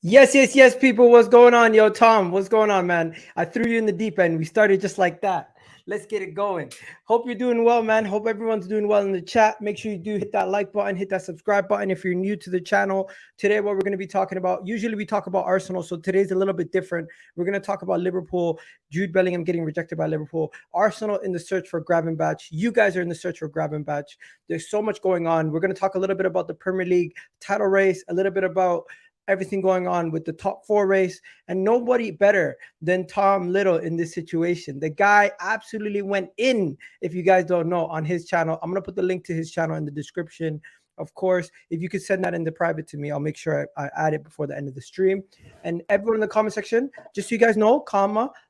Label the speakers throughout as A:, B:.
A: Yes, people. What's going on? Yo, Tom, what's going on, man? I threw you in the deep end. We started just like that. Let's get it going. Hope you're doing well, man. Hope everyone's doing well in the chat. Make sure you do hit that like button, hit that subscribe button if you're new to the channel. Today, what we're going to be talking about, usually we talk about Arsenal, so today's a little bit different. We're going to talk about Liverpool, Jude Bellingham getting rejected by Liverpool, Arsenal in the search for Gravenberch. You guys are in the search for Gravenberch. There's so much going on. We're going to talk a little bit about the Premier League title race, a little bit about everything going on with the top four race, and nobody better than Tom Little in this situation. The guy absolutely went in, if you guys don't know, on his channel. I'm going to put the link to his channel in the description. Of course, if you could send that in the private to me, I'll make sure I add it before the end of the stream. And everyone in the comment section, just so you guys know,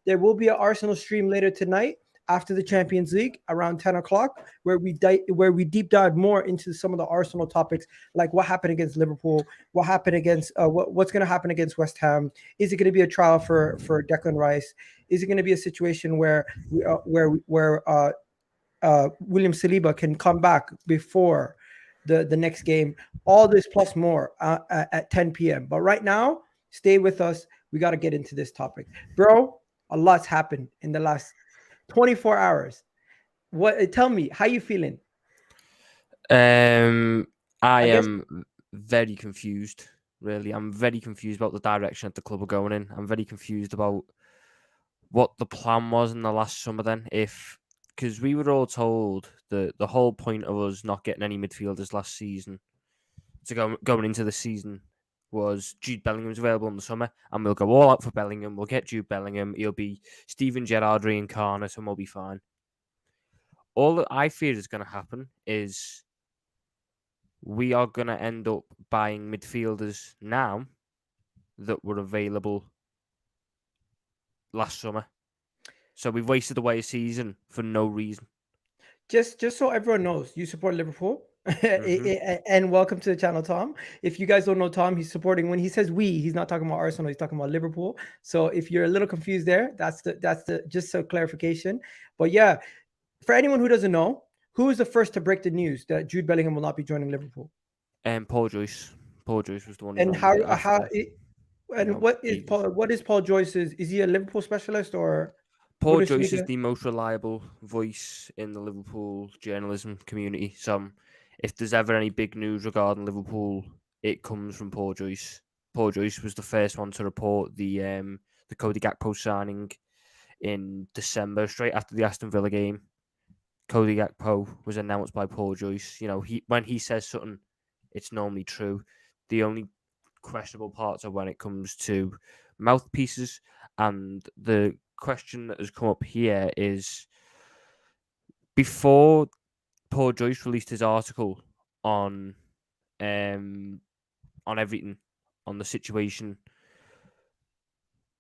A: there will be an Arsenal stream later tonight after the Champions League around 10 o'clock, where we deep dive more into some of the Arsenal topics, like what happened against Liverpool, what happened against what's going to happen against West Ham. Is it going to be a trial for Declan Rice? Is it going to be a situation where William Saliba can come back before the next game? All this plus more at 10 p.m. But right now, stay with us. We got to get into this topic, bro. A lot's happened in the last 24 hours. Tell me, how you feeling?
B: I am very confused, really. I'm very confused about the direction that the club are going in. I'm very confused about what the plan was in the last summer then. Because we were all told that the whole point of us not getting any midfielders last season going into the season was Jude Bellingham's available in the summer, and we'll go all out for Bellingham. We'll get Jude Bellingham. He'll be Steven Gerrard reincarnate, and we'll be fine. All that I fear is going to happen is we are going to end up buying midfielders now that were available last summer. So we've wasted away a season for no reason.
A: Just so everyone knows, you support Liverpool. And welcome to the channel, Tom. If you guys don't know Tom, he's supporting, when he says we, he's not talking about Arsenal, he's talking about Liverpool. So if you're a little confused there, that's the just a clarification. But yeah, for anyone who doesn't know, who is the first to break the news that Jude Bellingham will not be joining Liverpool?
B: Paul Joyce. Paul Joyce was the one.
A: And what is Paul Joyce's? Is he a Liverpool specialist or?
B: Paul Joyce is the most reliable voice in the Liverpool journalism community. So if there's ever any big news regarding Liverpool, it comes from Paul Joyce. Paul Joyce was the first one to report the Cody Gakpo signing in December, straight after the Aston Villa game. Cody Gakpo was announced by Paul Joyce. You know, when he says something, it's normally true. The only questionable parts are when it comes to mouthpieces. And the question that has come up here is, before Paul Joyce released his article on everything, on the situation,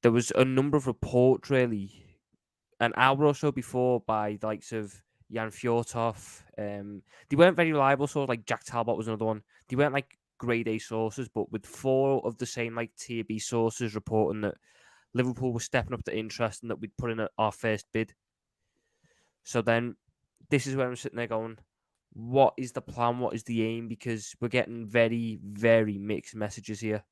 B: there was a number of reports, really, an hour or so before, by the likes of Jan Fjortov. They weren't very reliable sources, like Jack Talbot was another one. They weren't like grade A sources, but with four of the same like tier B sources reporting that Liverpool was stepping up to interest and that we'd put in our first bid. So then this is where I'm sitting there going, what is the plan? What is the aim? Because we're getting very, very mixed messages here.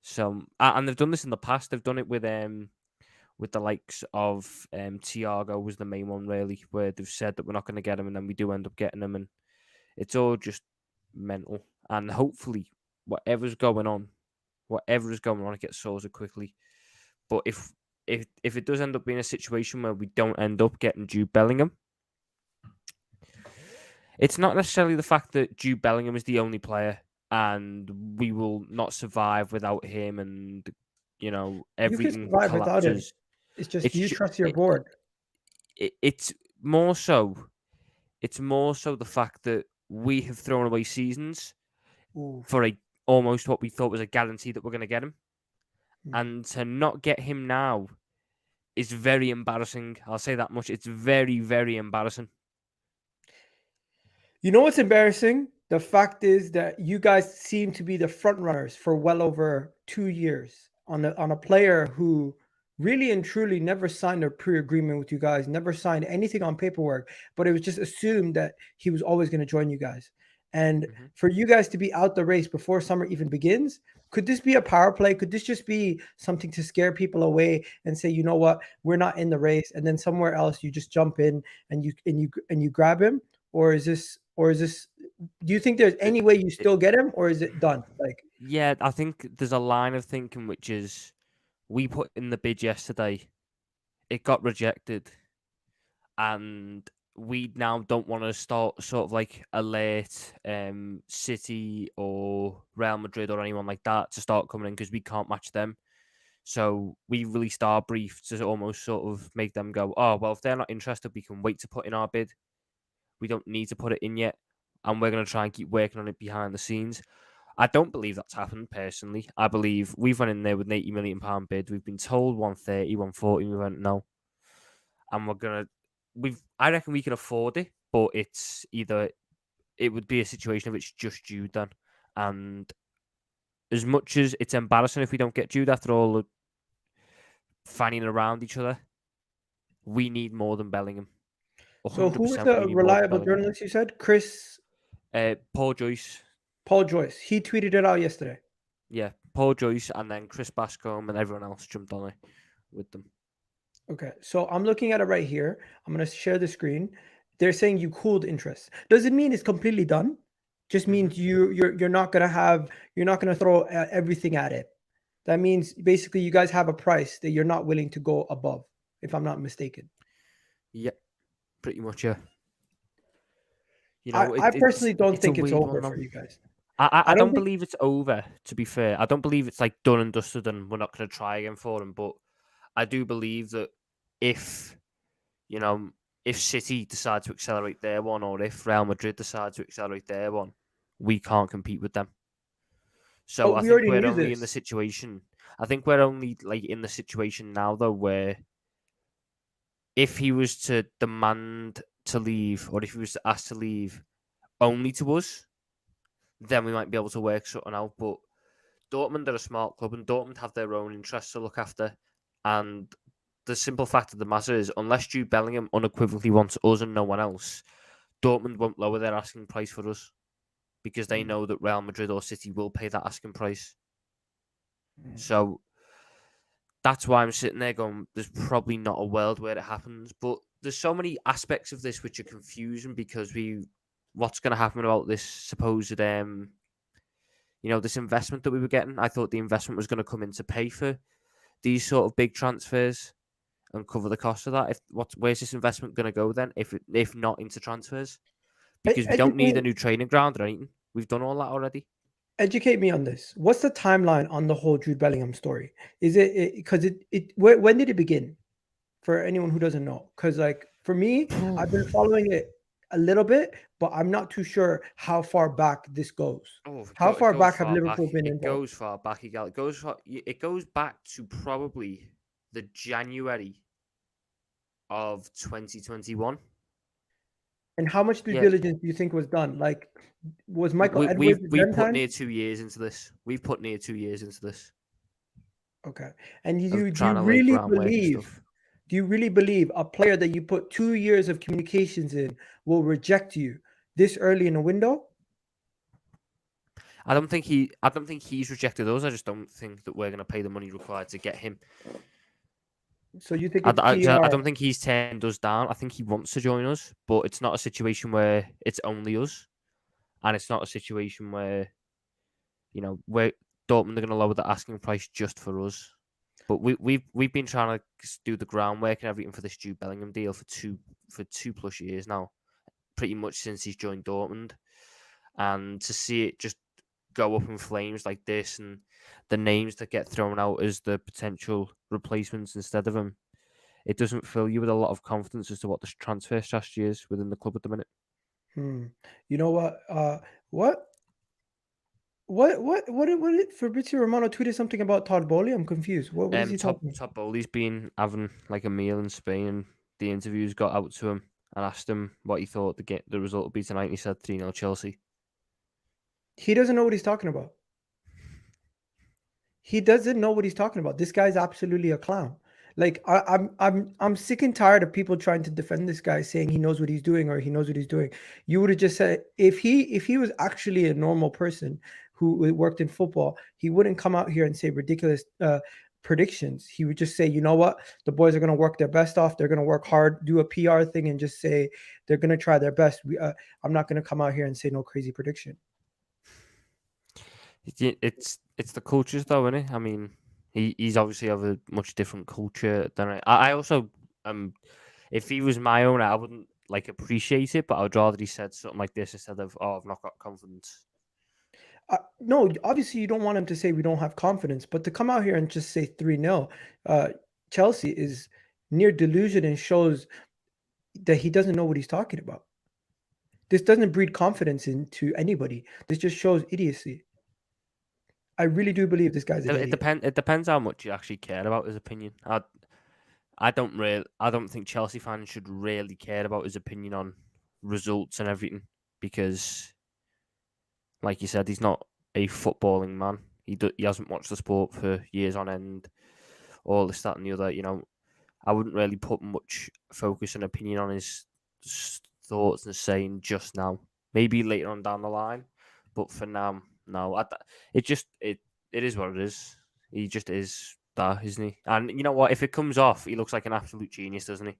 B: So, and they've done this in the past. They've done it with the likes of Thiago was the main one, really, where they've said that we're not going to get him, and then we do end up getting him, and it's all just mental. And hopefully, whatever's going on, it gets sorted quickly. But if it does end up being a situation where we don't end up getting Jude Bellingham, it's not necessarily the fact that Jude Bellingham is the only player and we will not survive without him, and you know everything collapses.
A: It's just you trust your board.
B: It's more so the fact that we have thrown away seasons for almost what we thought was a guarantee that we're going to get him. And to not get him now is very embarrassing. I'll say that much. It's very, very embarrassing.
A: You know what's embarrassing? The fact is that you guys seem to be the front runners for well over 2 years on a player who really and truly never signed a pre-agreement with you guys, never signed anything on paperwork, but it was just assumed that he was always going to join you guys. And
B: Mhm.
A: for you guys to be out the race before summer even begins, could this be a power play? Could this just be something to scare people away and say, you know what, we're not in the race, and then somewhere else you just jump in and you grab him? Or is this? Do you think there's
B: It-
A: any way you
B: it-
A: still get him, or is it done? Like,
B: yeah, I think there's a line of thinking which is we put in the bid yesterday, it got rejected, and we now don't want to start sort of like alert City or Real Madrid or anyone like that to start coming in because we can't match them. So we released our brief to almost sort of make them go, oh, well, if they're not interested, we can wait to put in our bid. We don't need to put it in yet. And we're going to try and keep working on it behind the scenes. I don't believe that's happened personally. I believe we've went in there with an £80 million bid. We've been told 130, 140. We went, no. And we're going to, I reckon we can afford it, but it's either, it would be a situation of it's just Jude then. And as much as it's embarrassing if we don't get Jude after all the fanning around each other, we need more than Bellingham.
A: so who was
B: 100% we
A: the
B: need more than
A: reliable
B: Bellingham.
A: journalist you said? Chris
B: Paul Joyce.
A: Paul Joyce. He tweeted it out yesterday.
B: Yeah, Paul Joyce and then Chris Bascombe and everyone else jumped on it with them.
A: Okay, so I'm looking at it right here. I'm going to share the screen. They're saying you cooled interest. Does it mean it's completely done? Just means you're not going to have, you're not going to throw everything at it. That means basically you guys have a price that you're not willing to go above, if I'm not mistaken.
B: Yeah, pretty much, yeah. You know,
A: I personally don't
B: it's a
A: think it's
B: weird
A: over
B: one, though.
A: for you guys.
B: I
A: I don't
B: don't
A: think.
B: believe it's over, to be fair. I don't believe it's like done and dusted and we're not going to try again for him. But I do believe that if, you know, if City decide to accelerate their one or if Real Madrid decide to accelerate their one, we can't compete with them. So
A: But
B: I
A: we
B: think
A: already
B: we're
A: knew
B: only in the
A: this.
B: situation. I think we're only like in the situation now though where if he was to demand to leave or if he was to ask to leave only to us, then we might be able to work something out. But Dortmund are a smart club and Dortmund have their own interests to look after. And the simple fact of the matter is, unless Jude Bellingham unequivocally wants us and no one else, Dortmund won't lower their asking price for us because they know that Real Madrid or City will pay that asking price. So that's why I'm sitting there going, there's probably not a world where it happens. But there's so many aspects of this which are confusing because what's going to happen about this supposed, this investment that we were getting. I thought the investment was going to come in to pay for these sort of big transfers and cover the cost of that. Where's this investment going to go then? If not into transfers, because we don't need a new training ground or anything. We've done all that already.
A: Educate me on this. What's the timeline on the whole Jude Bellingham story? Is it because when did it begin? For anyone who doesn't know, because like for me, I've been following it a little bit, but I'm not too sure how far back this goes. How
B: It
A: far
B: goes
A: back have
B: far back.
A: Liverpool been
B: It
A: involved?
B: goes far back. Egal. It goes back to probably the January of 2021.
A: And how much due
B: Yeah,
A: diligence do you think was done? Like, was Michael Edwards at
B: we've
A: them
B: put
A: time?
B: near 2 years into this. We've put near 2 years into this
A: Okay. And
B: of
A: do you
B: trying to lay
A: really
B: groundwork and
A: believe?
B: stuff.
A: Do you really believe a player that you put 2 years of communications in will reject you this early in a window?
B: I don't think he's rejected us. I just don't think that we're going to pay the money required to get him.
A: So you think it's
B: I
A: PR?
B: don't think he's turned us down. I think he wants to join us, but it's not a situation where it's only us, and it's not a situation where where Dortmund are going to lower the asking price just for us. But we've been trying to do the groundwork and everything for this Jude Bellingham deal for 2+ years now, pretty much since he's joined Dortmund, and to see it just go up in flames like this and the names that get thrown out as the potential replacements instead of him, it doesn't fill you with a lot of confidence as to what the transfer strategy is within the club at the minute.
A: You know what? What did Fabrizio Romano tweeted something about Todd Boehly? I'm confused. What is he talking about?
B: Todd Boehly's been having like a meal in Spain, and the interviews got out to him and asked him what he thought the result would be tonight. And he said 3-0 Chelsea.
A: He doesn't know what he's talking about. He doesn't know what he's talking about. This guy's absolutely a clown. Like I'm sick and tired of people trying to defend this guy saying he knows what he's doing or he knows what he's doing. You would have just said if he was actually a normal person who worked in football, he wouldn't come out here and say ridiculous predictions. He would just say, you know what, the boys are going to work their best off. They're going to work hard, do a PR thing, and just say they're going to try their best. I'm not going to come out here and say no crazy prediction.
B: It's the cultures though, isn't it? I mean, he's obviously of a much different culture than I also if he was my owner, I wouldn't like appreciate it, but I would rather he said something like this instead of, "Oh, I've not got confidence."
A: No, obviously you don't want him to say we don't have confidence, but to come out here and just say 3-0, Chelsea is near delusion and shows that he doesn't know what he's talking about. This doesn't breed confidence into anybody. This just shows idiocy. I really do believe this guy's an idiot.
B: It depends how much you actually care about his opinion. I don't think Chelsea fans should really care about his opinion on results and everything because, like you said, he's not a footballing man. He hasn't watched the sport for years on end. All this, that, and the other. I wouldn't really put much focus and opinion on his thoughts and saying just now. Maybe later on down the line, but for now, no. It is what it is. He just is that, isn't he? And you know what? If it comes off, he looks like an absolute genius, doesn't he?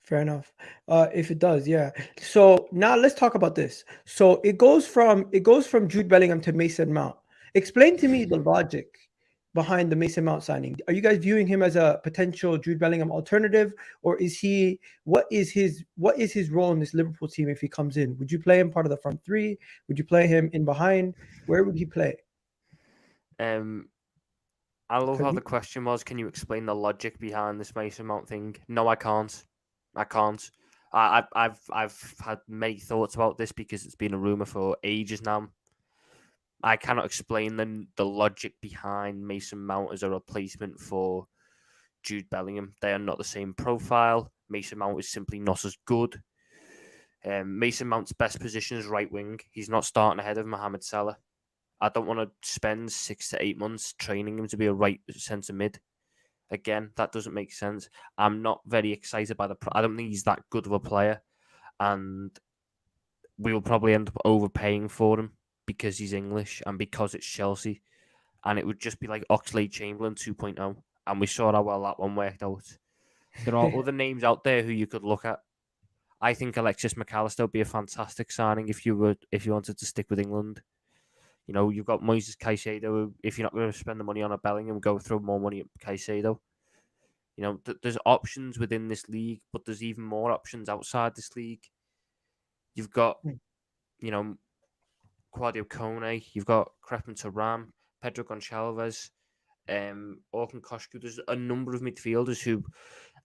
A: Fair enough. If it does, yeah. So now let's talk about this. So it goes from Jude Bellingham to Mason Mount. Explain to me the logic behind the Mason Mount signing. Are you guys viewing him as a potential Jude Bellingham alternative, or is he? What is his role in this Liverpool team if he comes in? Would you play him part of the front three? Would you play him in behind? Where would he play?
B: I love how the question was, can you explain the logic behind this Mason Mount thing? No, I can't. I can't. I've had many thoughts about this because it's been a rumor for ages now. I cannot explain the logic behind Mason Mount as a replacement for Jude Bellingham. They are not the same profile. Mason Mount is simply not as good. Mason Mount's best position is right wing. He's not starting ahead of Mohamed Salah. I don't want to spend 6 to 8 months training him to be a right centre mid. Again, that doesn't make sense. I'm not very excited by I don't think he's that good of a player, and we will probably end up overpaying for him because he's English and because it's Chelsea, and it would just be like Oxlade-Chamberlain 2.0, and we saw how well that one worked out. There are other names out there who you could look at. I think Alexis McAllister would be a fantastic signing if you wanted to stick with England. You've got Moises Caicedo. If you're not going to spend the money on a Bellingham, go throw more money at Caicedo. There's options within this league, but there's even more options outside this league. You've got, Claudio Kone. You've got Crepin Thuram, Pedro Gonçalves, Orkun Koshku. There's a number of midfielders who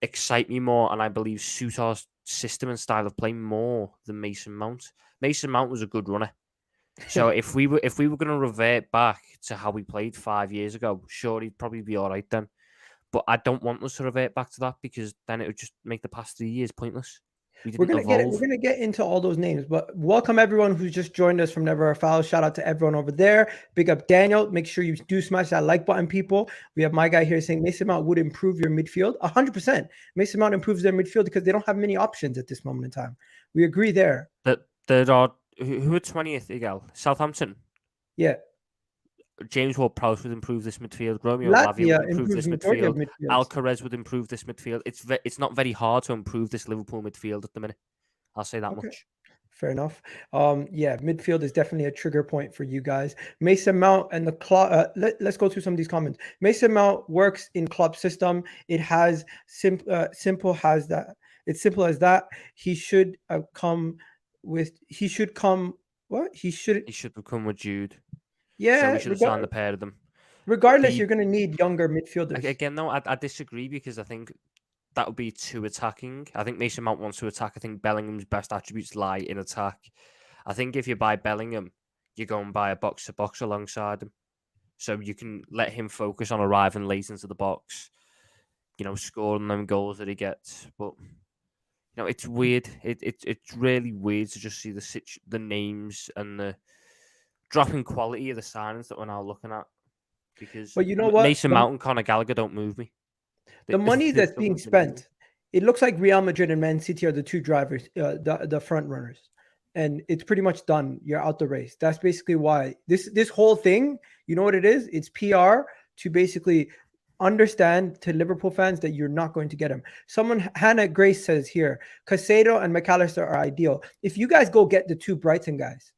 B: excite me more, and I believe suit our system and style of play more than Mason Mount. Mason Mount was a good runner. So if we were going to revert back to how we played 5 years ago, sure, he'd probably be all right then. But I don't want us to revert back to that because then it would just make the past 3 years pointless.
A: We're gonna get into all those names, but welcome everyone who's just joined us from Never a Foul. Shout out to everyone over there. Big up Daniel. Make sure you do smash that like button, people. We have my guy here saying Mason Mount would improve your midfield 100%. Mason Mount improves their midfield because they don't have many options at this moment in time. We agree there.
B: There are who are 20th, Egal? Southampton.
A: Yeah.
B: James Ward-Prowse would improve this midfield. Romeo Lavia would improve this midfield. Alcaraz would improve this midfield. It's not very hard to improve this Liverpool midfield at the minute. I'll say that much.
A: Fair enough. Yeah, midfield is definitely a trigger point for you guys. Mason Mount and the let's go through some of these comments. Mason Mount works in club system. It has simple as that. It's simple as that. He should come with come with
B: Jude.
A: Yeah,
B: so we should have signed the pair of them.
A: Regardless, you're going to need younger midfielders.
B: Again, no, I disagree because I think that would be too attacking. I think Mason Mount wants to attack. I think Bellingham's best attributes lie in attack. I think if you buy Bellingham, you go and buy a box-to-box alongside him. So you can let him focus on arriving late into the box, scoring them goals that he gets. But, it's weird. It's really weird to just see the names and the dropping quality of the signings that we're now looking at. Because
A: but you know what?
B: Mason Mount and Conor Gallagher don't move me.
A: The money that's being
B: 100 million.
A: spent, it looks like Real Madrid and Man City are the two drivers, the front runners, and it's pretty much done. You're out the race. That's basically why this whole thing. You know what it is? It's PR to basically understand to Liverpool fans that you're not going to get him. Someone, Hannah Grace says here, Caicedo and McAllister are ideal. If you guys go get the two Brighton guys,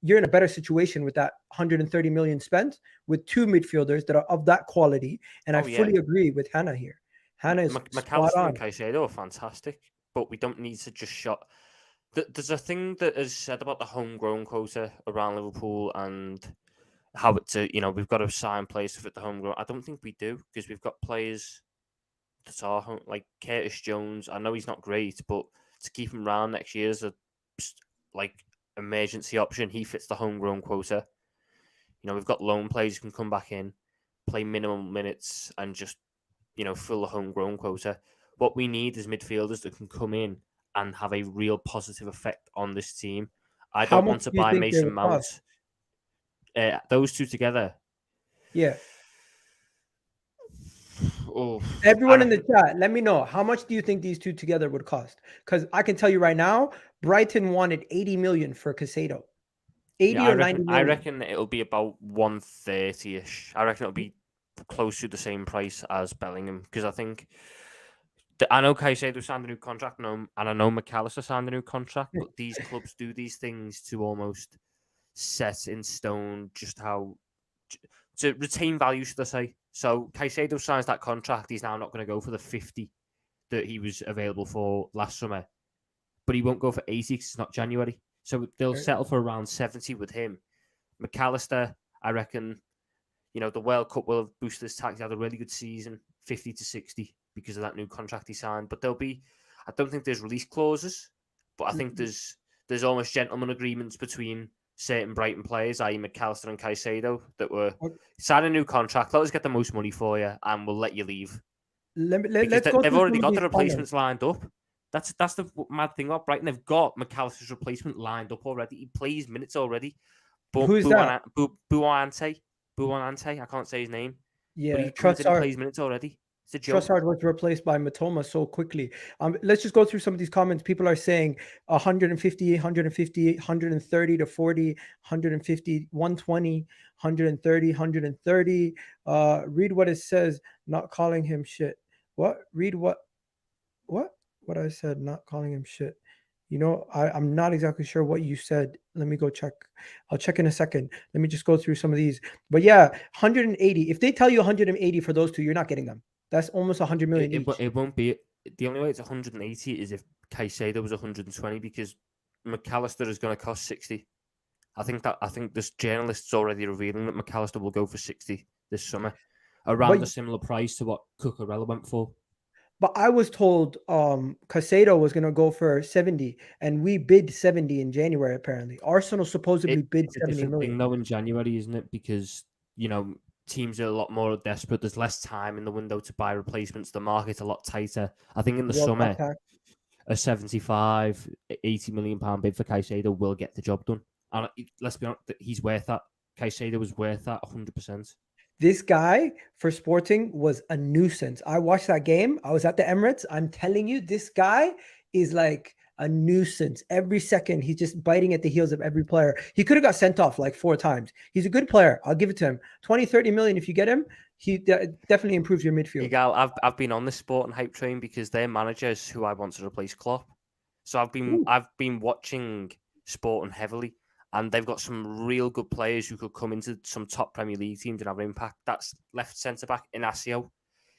A: you're in a better situation with that 130 million spent with two midfielders that are of that quality. And I fully agree with Hannah here. Hannah is
B: McAllister and Caicedo are fantastic, but we don't need to just shot. There's a thing that is said about the homegrown quota around Liverpool and how it's we've got to sign players to fit the homegrown. I don't think we do because we've got players that are like Curtis Jones. I know he's not great, but to keep him around next year is a emergency option. He fits the homegrown quota. We've got loan players who can come back in, play minimum minutes, and just fill the homegrown quota. What we need is midfielders that can come in and have a real positive effect on this team. I don't want to buy Mason Mount. Those two together.
A: Yeah. Everyone in the chat, let me know, how much do you think these two together would cost? Because I can tell you right now, Brighton wanted 80 million for Caicedo. 80 or 90 million.
B: I reckon it'll be about 130-ish. I reckon it'll be close to the same price as Bellingham because I think I know Caicedo signed a new contract and I know McAllister signed a new contract, but these clubs do these things to almost set in stone just how to retain value, should I say. So Caicedo signs that contract. He's now not going to go for the 50 that he was available for last summer, but he won't go for 80 because it's not January. So they'll settle for around 70 with him. McAllister, I reckon, the World Cup will have boosted his tax. He had a really good season, 50 to 60 because of that new contract he signed. But I don't think there's release clauses, but I think there's almost gentleman agreements between certain Brighton players, i.e. McAllister and Caicedo, that were sign a new contract. Let us get the most money for you, and we'll let you leave. They've already got the replacements lined up. That's the mad thing about Brighton. They've got McAllister's replacement lined up already. He plays minutes already.
A: Who's that?
B: Buonante. I can't say his name.
A: Yeah,
B: but he plays minutes already.
A: Trossard was replaced by Matoma so quickly. Let's just go through some of these comments. People are saying 150, 150, 130 to 40, 150, 120, 130, 130. Read what it says, not calling him shit. What? Read what? What I said, not calling him shit. I'm not exactly sure what you said. Let me go check. I'll check in a second. Let me just go through some of these. But yeah, 180. If they tell you 180 for those two, you're not getting them. That's almost 100 million each.
B: It won't be. The only way it's 180 is if Caicedo was 120 because McAllister is going to cost 60. I think there's journalists already revealing that McAllister will go for 60 this summer, around a similar price to what Cucurella went for.
A: But I was told Caicedo was going to go for 70, and we bid 70 in January, apparently. Arsenal supposedly bid 70 million.
B: Thing, though, in January, isn't it? Because, teams are a lot more desperate. There's less time in the window to buy replacements. The market's a lot tighter. I think in the summer, a 75, 80 million pound bid for Caicedo will get the job done. And let's be honest, he's worth that. Caicedo was worth that 100%.
A: This guy for Sporting was a nuisance. I watched that game. I was at the Emirates. I'm telling you, this guy is like a nuisance. Every second, he's just biting at the heels of every player. He could have got sent off like 4 times. He's a good player. I'll give it to him. 20, 30 million if you get him. He definitely improves your midfield.
B: Egal, I've been on this Sporting hype train because their manager is who I want to replace Klopp. So I've been watching Sporting heavily. And they've got some real good players who could come into some top Premier League teams and have an impact. That's left centre-back Inacio.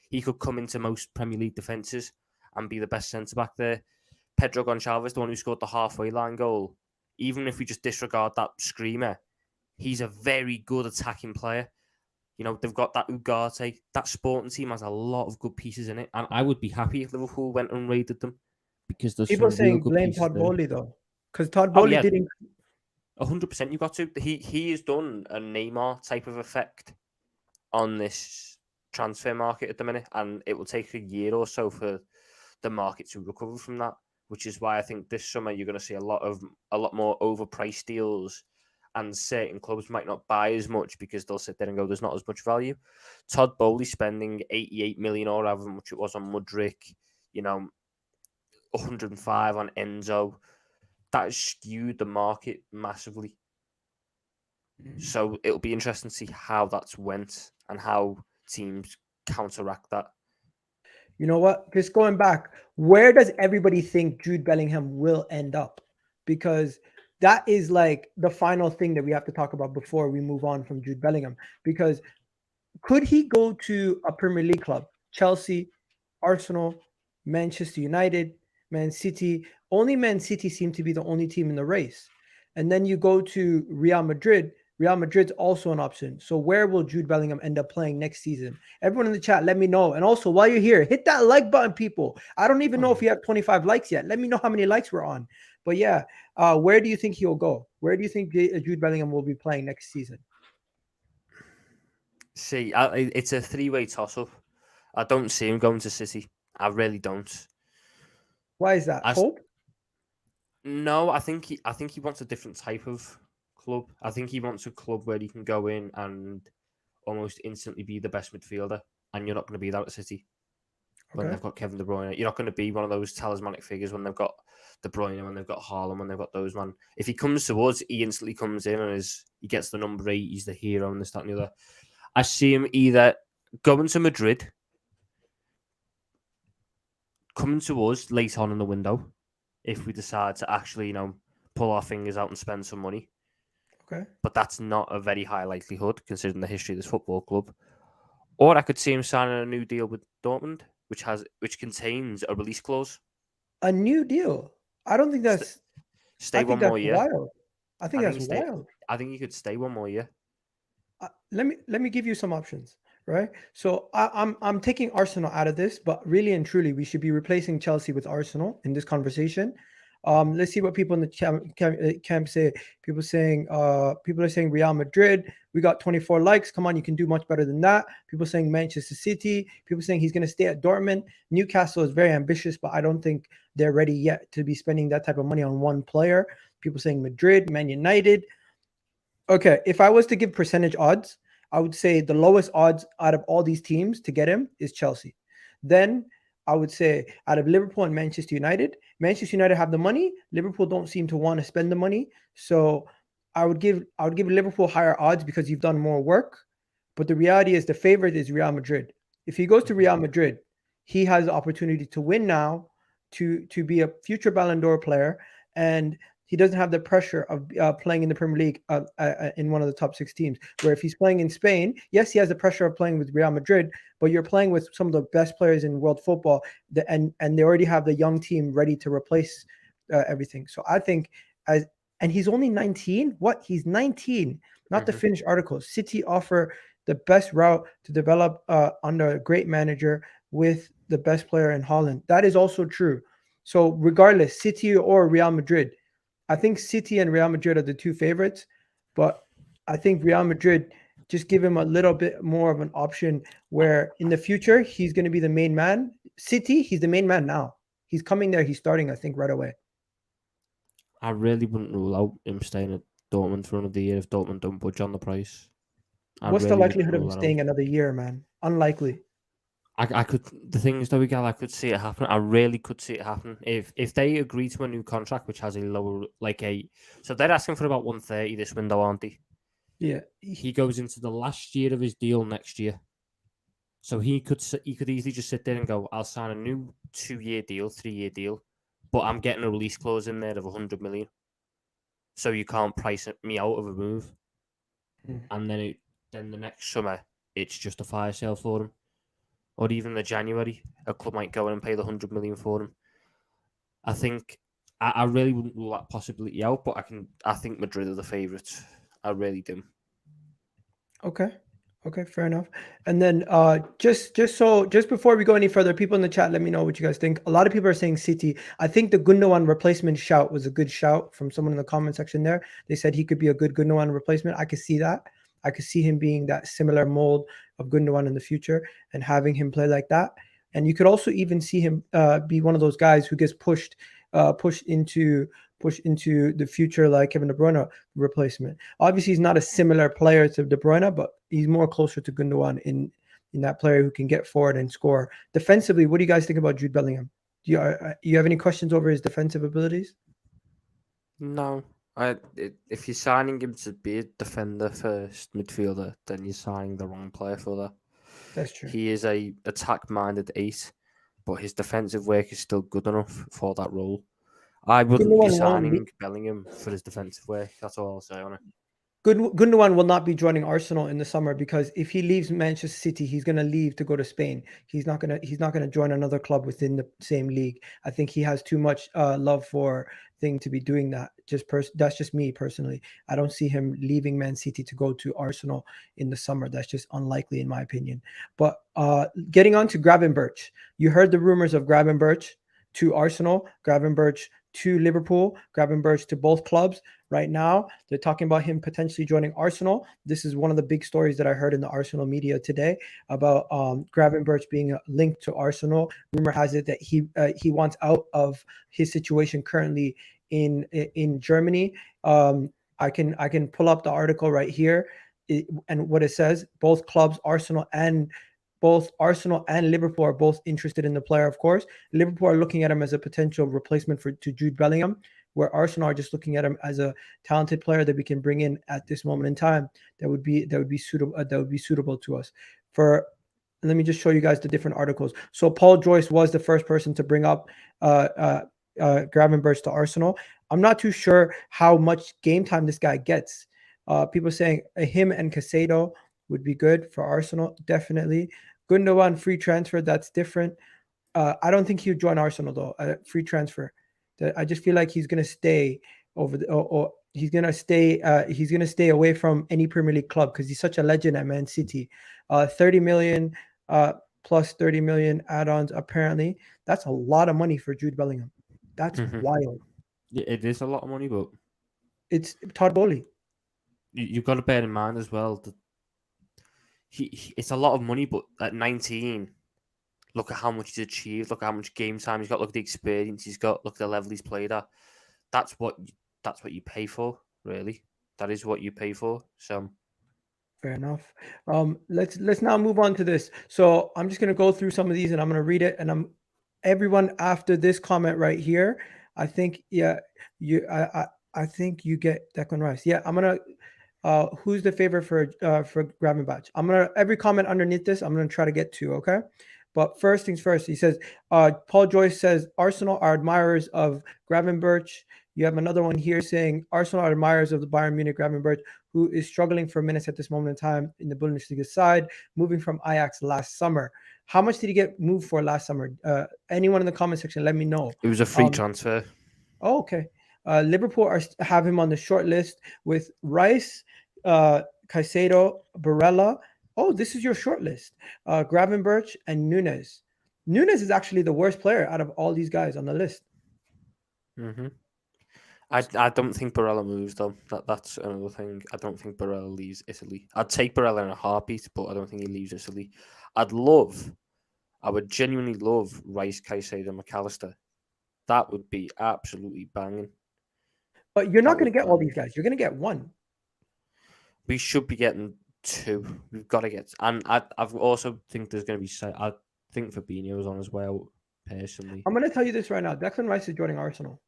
B: He could come into most Premier League defences and be the best centre-back there. Pedro Gonçalves, the one who scored the halfway line goal, even if we just disregard that screamer, he's a very good attacking player. They've got that Ugarte. That Sporting team has a lot of good pieces in it. And I would be happy if Liverpool went and raided them because there's
A: people saying blame Todd Boehly, though. Because Todd Boehly didn't...
B: 100% you've got to. He has done a Neymar type of effect on this transfer market at the minute, and it will take a year or so for the market to recover from that, which is why I think this summer you're going to see a lot more overpriced deals and certain clubs might not buy as much because they'll sit there and go, there's not as much value. Todd Boehly spending 88 million or however much it was on Mudryk, 105 on Enzo, that skewed the market massively. So it'll be interesting to see how that's went and how teams counteract that.
A: You know what? Just going back, where does everybody think Jude Bellingham will end up? Because that is like the final thing that we have to talk about before we move on from Jude Bellingham. Because could he go to a Premier League club? Chelsea, Arsenal, Manchester United, Man City. Only Man City seem to be the only team in the race. And then you go to Real Madrid. Real Madrid's also an option. So where will Jude Bellingham end up playing next season? Everyone in the chat, let me know. And also, while you're here, hit that like button, people. I don't even know if we have 25 likes yet. Let me know how many likes we're on. But yeah, where do you think he'll go? Where do you think Jude Bellingham will be playing next season?
B: See, it's a three-way toss-up. I don't see him going to City. I really don't.
A: Why is that? Hope?
B: No, I think he wants a different type of club. I think he wants a club where he can go in and almost instantly be the best midfielder, and you're not going to be that at City when they've got Kevin De Bruyne. You're not going to be one of those talismanic figures when they've got De Bruyne, when they've got Haaland, when they've got those man. If he comes to us, he instantly comes in and he gets the number 8. He's the hero and this, that, and the other. I see him either going to Madrid, coming to us late on in the window, if we decide to actually, pull our fingers out and spend some money.
A: Okay.
B: But that's not a very high likelihood considering the history of this football club. Or I could see him signing a new deal with Dortmund, which contains a release clause.
A: A new deal? I don't think that's...
B: Stay one more year.
A: Wild. I think that's wild.
B: I think you could stay one more year.
A: Let me give you some options, right? So I'm taking Arsenal out of this, but really and truly, we should be replacing Chelsea with Arsenal in this conversation. Let's see what people in the camp say. People are saying Real Madrid. We got 24 likes. Come on, you can do much better than that. People saying Manchester City. People saying he's going to stay at Dortmund. Newcastle is very ambitious, but I don't think they're ready yet to be spending that type of money on one player. People saying Madrid, Man United. Okay, if I was to give percentage odds, I would say the lowest odds out of all these teams to get him is Chelsea. Then I would say out of Liverpool and Manchester United have the money. Liverpool don't seem to want to spend the money. So I would give Liverpool higher odds because you've done more work. But the reality is the favorite is Real Madrid. If he goes to Real Madrid, he has the opportunity to win now, to be a future Ballon d'Or player, and he doesn't have the pressure of playing in the Premier League in one of the top 6 teams. Where if he's playing in Spain, yes, he has the pressure of playing with Real Madrid, but you're playing with some of the best players in world football, and they already have the young team ready to replace everything. So I think and he's only 19. What? He's 19. Not the finished article. City offer the best route to develop under a great manager with the best player in Haaland. That is also true. So regardless, City or Real Madrid, I think City and Real Madrid are the 2 favorites, but I think Real Madrid just give him a little bit more of an option where in the future, he's going to be the main man. City, he's the main man now. He's coming there. He's starting, I think, right away.
B: I really wouldn't rule out him staying at Dortmund for another year if Dortmund don't budge on the price.
A: What's the likelihood of him staying another year, man? Unlikely.
B: I could. The thing is, though, Egal, I could see it happen. I really could see it happen if they agree to a new contract, which has a lower, so they're asking for about 130 this window, aren't they?
A: Yeah.
B: He goes into the last year of his deal next year, so he could easily just sit there and go, "I'll sign a new 2-year deal, 3-year deal, but I'm getting a release clause in there of 100 million, so you can't price me out of a move." And then the next summer, it's just a fire sale for him. Or even the January, a club might go in and pay the 100 million for him. I think I really wouldn't rule that possibility out, but I think Madrid are the favourites. I really do.
A: Okay, fair enough. And then just before we go any further, people in the chat, let me know what you guys think. A lot of people are saying City. I think the Gundogan replacement shout was a good shout from someone in the comment section there. They said he could be a good Gundogan replacement. I could see that. I could see him being that similar mold of Gundogan in the future and having him play like that. And you could also even see him be one of those guys who gets pushed into push into the future like Kevin De Bruyne replacement. Obviously, he's not a similar player to De Bruyne, but he's more closer to Gundogan in that player who can get forward and score. Defensively, what do you guys think about Jude Bellingham? Do you have any questions over his defensive abilities?
B: No. If you're signing him to be a defender first, midfielder, then you're signing the wrong player for that.
A: That's true.
B: He is a attack-minded 8, but his defensive work is still good enough for that role. I wouldn't be
A: Gundogan won't
B: signing Bellingham for his defensive work. That's all I'll say on it.
A: Gundogan will not be joining Arsenal in the summer because if he leaves Manchester City, he's going to leave to go to Spain. He's not going to join another club within the same league. I think he has too much love for thing to be doing that. That's just me personally. I don't see him leaving Man City to go to Arsenal in the summer. That's just unlikely in my opinion. But getting on to Gravenberch, you heard the rumors of Gravenberch to Arsenal, Gravenberch to Liverpool, Gravenberch to both clubs. Right now, they're talking about him potentially joining Arsenal. This is one of the big stories that I heard in the Arsenal media today about Gravenberch being linked to Arsenal. Rumor has it that he wants out of his situation currently in Germany. I can pull up the article right here, and what it says: both clubs, both Arsenal and Liverpool are both interested in the player, of course. Liverpool are looking at him as a potential replacement to Jude Bellingham, where Arsenal are just looking at him as a talented player that we can bring in at this moment in time that would be suitable to us. Let me just show you guys the different articles. So Paul Joyce was the first person to bring up Gravenberch to Arsenal. I'm not too sure how much game time this guy gets. People saying him and Caicedo would be good for Arsenal, definitely. Gundogan free transfer, that's different. I don't think he'll join Arsenal though. Free transfer. I just feel like he's gonna stay he's gonna stay away from any Premier League club because he's such a legend at Man City. 30 million plus 30 million add-ons apparently. That's a lot of money for Jude Bellingham. That's wild.
B: Yeah, it is a lot of money, but
A: it's Todd Boehly.
B: You've got to bear in mind as well that it's a lot of money, but at 19, look at how much he's achieved. Look at how much game time he's got. Look at the experience he's got. Look at the level he's played at. That's what you pay for, really. That is what you pay for. So,
A: fair enough. Let's now move on to this. So I'm just gonna go through some of these and I'm gonna read it. And everyone after this comment right here. I think I think you get Declan Rice. Yeah, I'm gonna. Who's the favorite for Gravenberch? Every comment underneath this, I'm gonna try to get to. Okay. But first things first, he says, Paul Joyce says, Arsenal are admirers of Gravenberch. You have another one here saying, Arsenal are admirers of the Bayern Munich Gravenberch, who is struggling for minutes at this moment in time in the Bundesliga side, moving from Ajax last summer. How much did he get moved for last summer? Anyone in the comment section, let me know.
B: It was a free transfer.
A: Oh, okay. Liverpool have him on the short list with Rice, Caicedo, Barella. Oh, this is your short list. Gravenberch and Nunes. Nunes is actually the worst player out of all these guys on the list.
B: I don't think Barella moves though. That's another thing. I don't think Barella leaves Italy. I'd take Barella in a heartbeat, but I don't think he leaves Italy. I would genuinely love Rice, Caicedo, and McAllister. That would be absolutely banging.
A: But you're not going to get all these guys. You're going to get one.
B: We should be getting two. We've got to get, and I've also think there's going to be. I think Fabinho's on as well. Personally,
A: I'm going to tell you this right now. Declan Rice is joining Arsenal.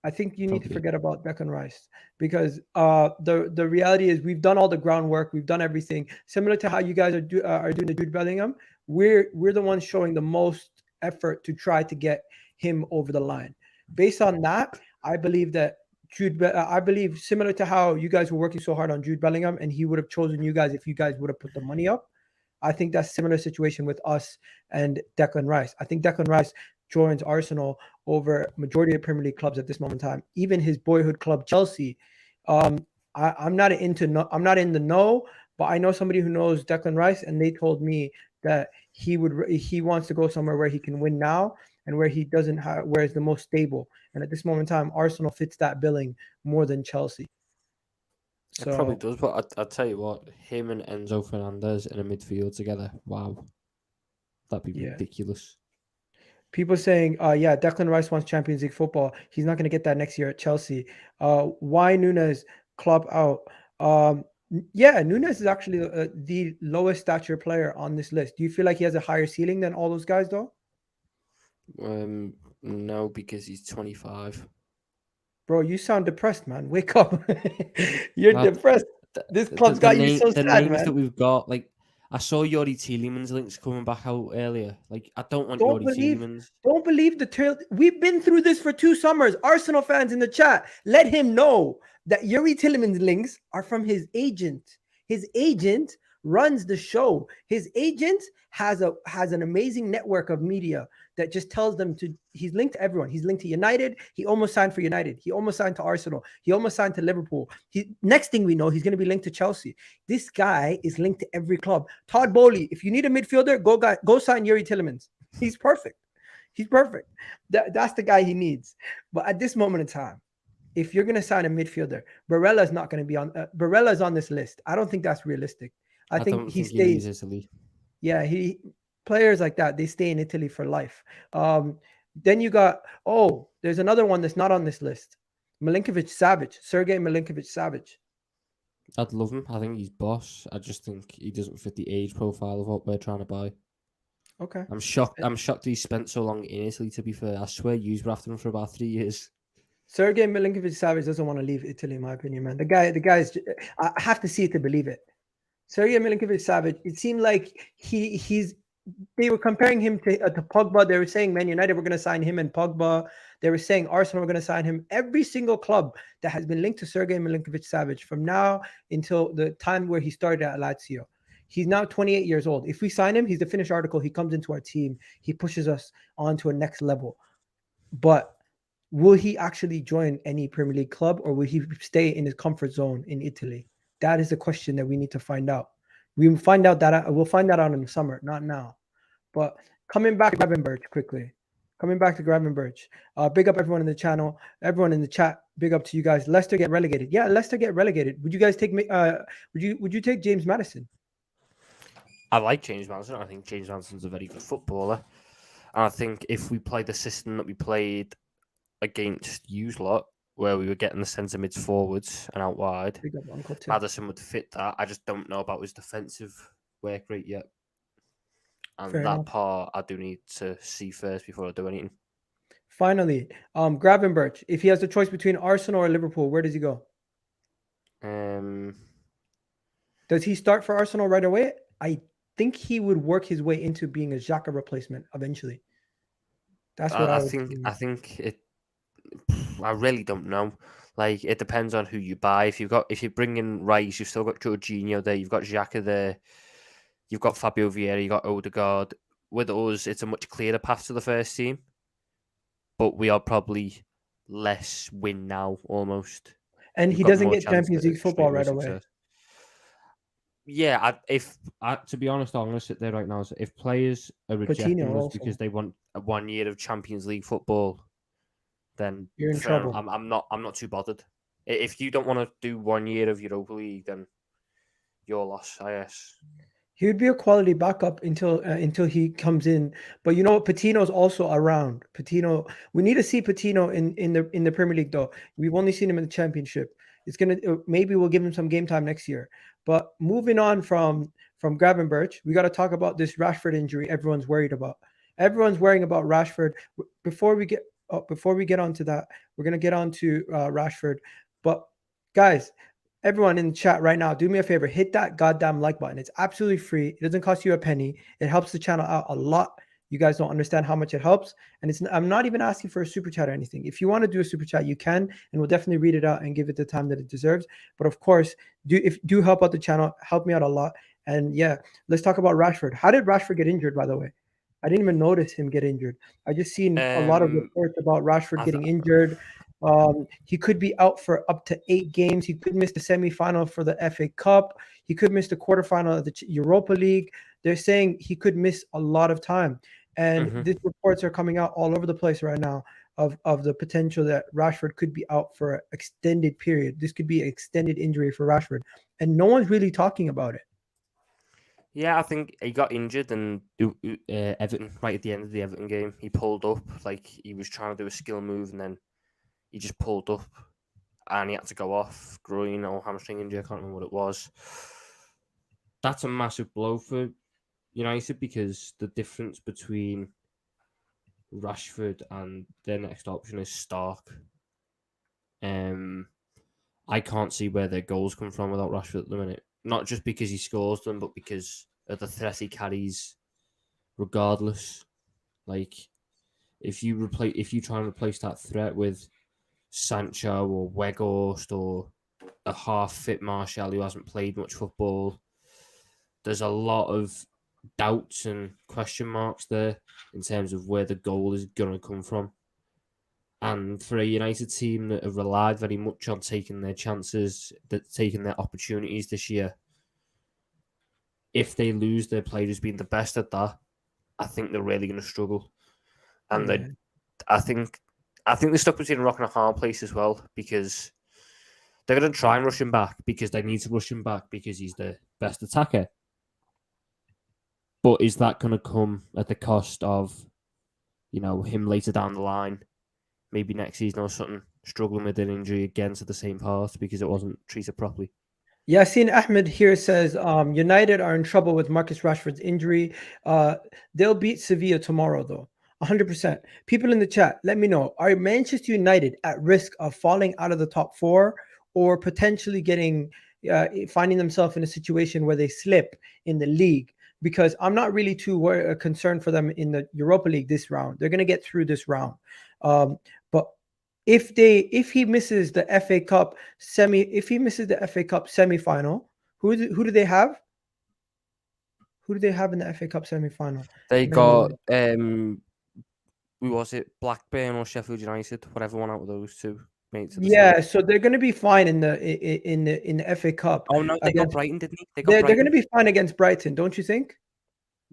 A: I think you need to forget about Declan Rice because the reality is we've done all the groundwork, we've done everything similar to how you guys are doing the Jude Bellingham. We're the ones showing the most effort to try to get him over the line. Based on that, I believe that I believe similar to how you guys were working so hard on Jude Bellingham and he would have chosen you guys if you guys would have put the money up. I think that's a similar situation with us and Declan Rice. I think Declan Rice joins Arsenal over majority of Premier League clubs at this moment in time. Even his boyhood club, Chelsea. I'm not in the know, but I know somebody who knows Declan Rice, and they told me that he wants to go somewhere where he can win now and where he doesn't have, where it's the most stable. And at this moment in time, Arsenal fits that billing more than Chelsea.
B: So, it probably does, but I'll tell you what, him and Enzo Fernandez in a midfield together, wow. That'd be ridiculous.
A: People saying, yeah, Declan Rice wants Champions League football. He's not going to get that next year at Chelsea. Why Nunes? Klopp out. Yeah, Nunes is actually the lowest stature player on this list. Do you feel like he has a higher ceiling than all those guys, though?
B: No, because he's 25.
A: Bro, you sound depressed, man. Wake up. You're
B: That-
A: depressed. This club's got you so
B: the
A: sad,
B: names
A: man.
B: that we've got, like I saw Yori Tielemans links coming back out earlier. Like I don't want
A: Don't
B: Yori
A: believe,
B: Tielemans.
A: don't believe the trail. We've been through this for 2 summers. Arsenal fans in the chat, let him know that Yuri Tillemans links are from his agent. His agent runs the show. His agent has an amazing network of media that just tells them to. He's linked to everyone. He's linked to United. He almost signed for United. He almost signed to Arsenal. He almost signed to Liverpool. Next thing we know, he's going to be linked to Chelsea. This guy is linked to every club. Todd Boehly, if you need a midfielder, go sign Yuri Tillemans. He's perfect. He's perfect. That's the guy he needs. But at this moment in time, if you're going to sign a midfielder, Barella is not going to be on. Barella is on this list. I don't think that's realistic. I think he stays.
B: Italy.
A: Yeah, players like that, they stay in Italy for life. Then you got, there's another one that's not on this list. Milinković-Savić, Sergej Milinković-Savić.
B: I'd love him. I think he's boss. I just think he doesn't fit the age profile of what we're trying to buy.
A: Okay.
B: I'm shocked he spent so long in Italy, to be fair. I swear you were after him for about 3 years.
A: Sergej Milinković-Savić doesn't want to leave Italy, in my opinion, man. The guy's, I have to see it to believe it. Sergej Milinković-Savić, it seemed like they were comparing him to Pogba. They were saying Man United were going to sign him and Pogba. They were saying Arsenal were going to sign him. Every single club that has been linked to Sergej Milinković-Savić from now until the time where he started at Lazio. He's now 28 years old. If we sign him, he's the finished article. He comes into our team. He pushes us on to a next level. But will he actually join any Premier League club, or will he stay in his comfort zone in Italy? That is a question that we need to find out. We'll find out out in the summer, not now. But coming back to Gravenberch quickly. Coming back to Gravenberch. Big up everyone in the channel, everyone in the chat. Big up to you guys. Leicester get relegated. Yeah, Leicester get relegated. Would you guys take would you take James Maddison?
B: I like James Maddison. I think James Maddison's a very good footballer. And I think if we play the system that we played against Hughes lot, where we were getting the centre mids forwards and out wide, Maddison would fit that. I just don't know about his defensive work rate yet. And
A: Fair
B: that
A: enough.
B: part I do need to see first before I do anything.
A: Finally, Gravenberch, if he has the choice between Arsenal or Liverpool, where does he go? Does he start for Arsenal right away? I think he would work his way into being a Xhaka replacement eventually. That's what I think.
B: I think it. I really don't know. Like, it depends on who you buy. If you bring in Rice, you've still got Jorginho there. You've got Xhaka there. You've got Fabio Vieira. You've got Odegaard. With us, it's a much clearer path to the first team. But we are probably less win now, almost.
A: And he doesn't get Champions League football right away.
B: Yeah, to be honest, I'm going to sit there right now. So if players are rejecting us because they want 1 year of Champions League football, then
A: you're in trouble.
B: I'm not too bothered. If you don't want to do 1 year of Europa League, then your loss, I guess.
A: He would be a quality backup until he comes in. But you know what? Patino's also around. Patino, we need to see Patino in the Premier League though. We've only seen him in the Championship. Maybe we'll give him some game time next year. But moving on from Gravenberch, we got to talk about this Rashford injury. Everyone's worried about. Everyone's worrying about Rashford. Before we get onto that, we're gonna get on to Rashford. But guys, everyone in the chat right now, do me a favor, hit that goddamn like button. It's absolutely free. It doesn't cost you a penny. It helps the channel out a lot. You guys don't understand how much it helps. And I'm not even asking for a super chat or anything. If you want to do a super chat, you can, and we'll definitely read it out and give it the time that it deserves. But of course, do help out the channel. Help me out a lot. And yeah, let's talk about Rashford. How did Rashford get injured, by the way? I didn't even notice him get injured. I just seen a lot of reports about Rashford getting injured. He could be out for up to 8 games. He could miss the semifinal for the FA Cup. He could miss the quarterfinal of the Europa League. They're saying he could miss a lot of time. And these reports are coming out all over the place right now of the potential that Rashford could be out for an extended period. This could be an extended injury for Rashford. And no one's really talking about it.
B: Yeah, I think he got injured and Everton, right at the end of the Everton game, he pulled up like he was trying to do a skill move and then he just pulled up and he had to go off, groin or hamstring injury, I can't remember what it was. That's a massive blow for United because the difference between Rashford and their next option is stark. I can't see where their goals come from without Rashford at the minute. Not just because he scores them, but because of the threat he carries regardless. Like if you try and replace that threat with Sancho or Weghorst or a half-fit Martial who hasn't played much football, there's a lot of doubts and question marks there in terms of where the goal is going to come from. And for a United team that have relied very much on taking their chances, taking their opportunities this year, if they lose their player who's been the best at that, I think they're really going to struggle. And
A: Yeah.
B: I think they're stuck between a rock and a hard place as well because they're going to try and rush him back because they need to rush him back because he's the best attacker. But is that going to come at the cost of, him later down the line, maybe next season or something, struggling with an injury again to the same part because it wasn't treated properly?
A: Yasin Ahmed here says United are in trouble with Marcus Rashford's injury. They'll beat Sevilla tomorrow, though. 100%. People in the chat, let me know. Are Manchester United at risk of falling out of the top four or potentially finding themselves in a situation where they slip in the league? Because I'm not really too concerned for them in the Europa League this round. They're going to get through this round. But if he misses the FA Cup semifinal, who do they have? Who do they have in the FA Cup semifinal?
B: They got who was it? Blackburn or Sheffield United, whatever one out of those two made it to the
A: Yeah,
B: semi.
A: so they're going to be fine in the FA Cup.
B: Oh no, they got Brighton, didn't they?
A: They're going to be fine against Brighton, don't you think?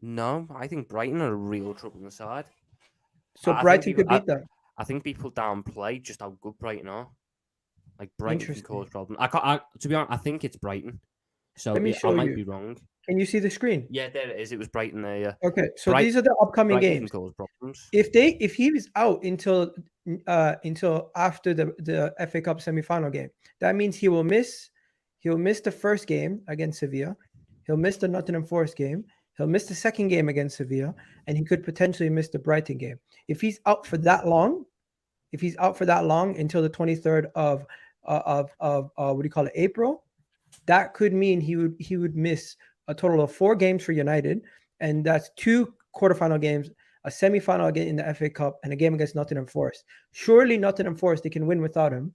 B: No, I think Brighton are a real trouble inside.
A: So Brighton could beat them.
B: I think people downplay just how good Brighton are. Like Brighton can cause problems. To be honest, I think it's Brighton. So I might be wrong.
A: Can you see the screen?
B: Yeah, there it is. It was Brighton there. Yeah.
A: Okay, so these are the upcoming
B: Brighton
A: games.
B: Can cause problems.
A: If he was out until after the FA Cup semifinal game, that means he'll miss the first game against Sevilla. He'll miss the Nottingham Forest game. He'll miss the second game against Sevilla, and he could potentially miss the Brighton game. If he's out for that long until the 23rd of April, that could mean he would miss a total of 4 games for United, and that's 2 quarterfinal games, a semifinal again in the FA Cup, and a game against Nottingham Forest. Surely Nottingham Forest, they can win without him,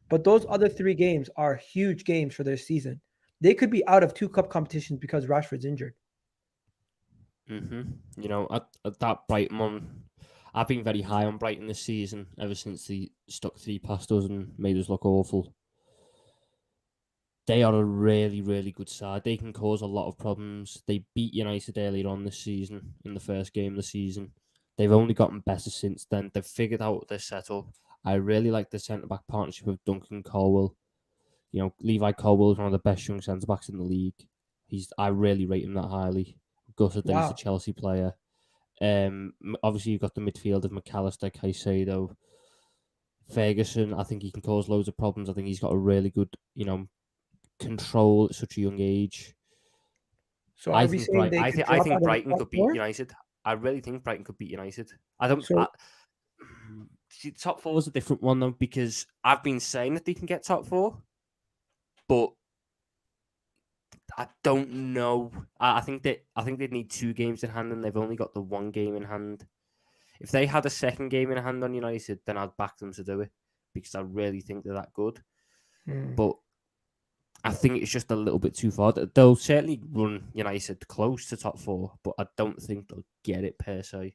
A: but those other 3 games are huge games for their season. They could be out of 2 cup competitions because Rashford's injured.
B: At that Brighton one, I've been very high on Brighton this season ever since they stuck 3 past us and made us look awful. They are a really, really good side. They can cause a lot of problems. They beat United earlier on this season in the first game of the season. They've only gotten better since then. They've figured out their setup. I really like the centre-back partnership with Duncan Colwell. Levi Colwell is one of the best young centre-backs in the league. I really rate him that highly. Gutted that he's a Chelsea player. Obviously, you've got the midfield of McAllister, Caicedo, Ferguson. I think he can cause loads of problems. I think he's got a really good, control at such a young age.
A: So
B: I think Brighton could beat United. I really think Brighton could beat United. Top 4 is a different one though, because I've been saying that they can get top 4, but I don't know. I think they need 2 games in hand, and they've only got the 1 game in hand. If they had a second game in hand on United, then I'd back them to do it because I really think they're that good. But I think it's just a little bit too far. They'll certainly run United close to top 4, but I don't think they'll get it per se.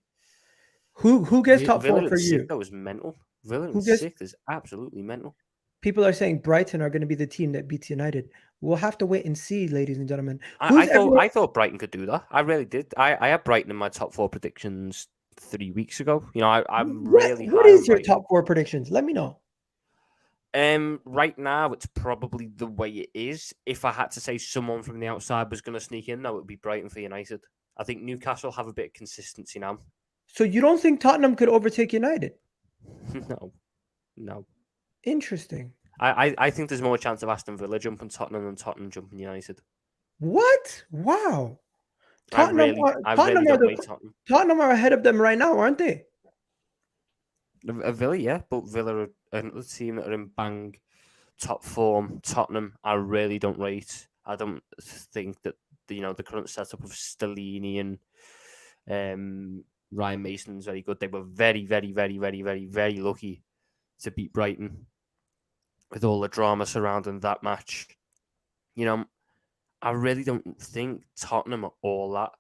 A: Who gets top 4 for you?
B: That was mental. Villa in 6th is absolutely mental.
A: People are saying Brighton are going to be the team that beats United. We'll have to wait and see, ladies and gentlemen.
B: I thought Brighton could do that. I really did. I had Brighton in my top 4 predictions 3 weeks ago. I'm really.
A: What is your top 4 predictions? Let me know.
B: Right now, it's probably the way it is. If I had to say someone from the outside was going to sneak in, though, it would be Brighton for United. I think Newcastle have a bit of consistency now.
A: So you don't think Tottenham could overtake United?
B: No.
A: Interesting.
B: I think there's more chance of Aston Villa jumping Tottenham than Tottenham jumping United.
A: What? Wow.
B: I really don't rate Tottenham.
A: Tottenham are ahead of them right now, aren't they?
B: Villa, yeah, but Villa are another team that are in bang top form. Tottenham, I really don't rate. I don't think that the current setup of Stellini and Ryan Mason is very good. They were very, very, very, very, very, very lucky to beat Brighton with all the drama surrounding that match. I really don't think Tottenham are all that.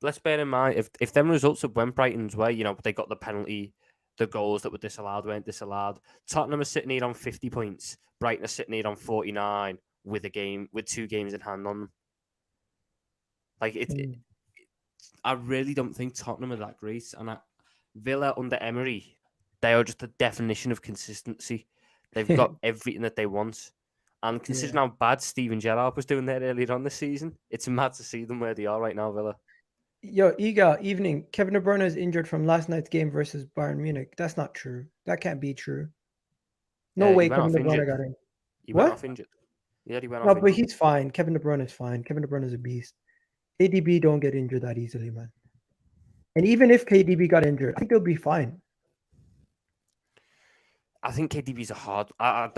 B: Let's bear in mind, if them results had went Brighton's way, they got the penalty, the goals that were disallowed weren't disallowed. Tottenham are sitting here on 50 points. Brighton are sitting here on 49 with 2 games in hand on them. I really don't think Tottenham are that great. And Villa under Emery, they are just the definition of consistency. They've got everything that they want. And considering how bad Steven Gerrard was doing there earlier on this season, it's mad to see them where they are right now, Villa.
A: Yo, Egal, evening. Kevin De Bruyne is injured from last night's game versus Bayern Munich. That's not true. That can't be true. No way Kevin De Bruyne got in.
B: He went off injured. Yeah, he went off
A: injured. No, but
B: injured.
A: he's fine. Kevin De Bruyne is fine. Kevin De Bruyne is a beast. KDB don't get injured that easily, man. And even if KDB got injured, I think they'll be fine.
B: I think KDB's a hard. I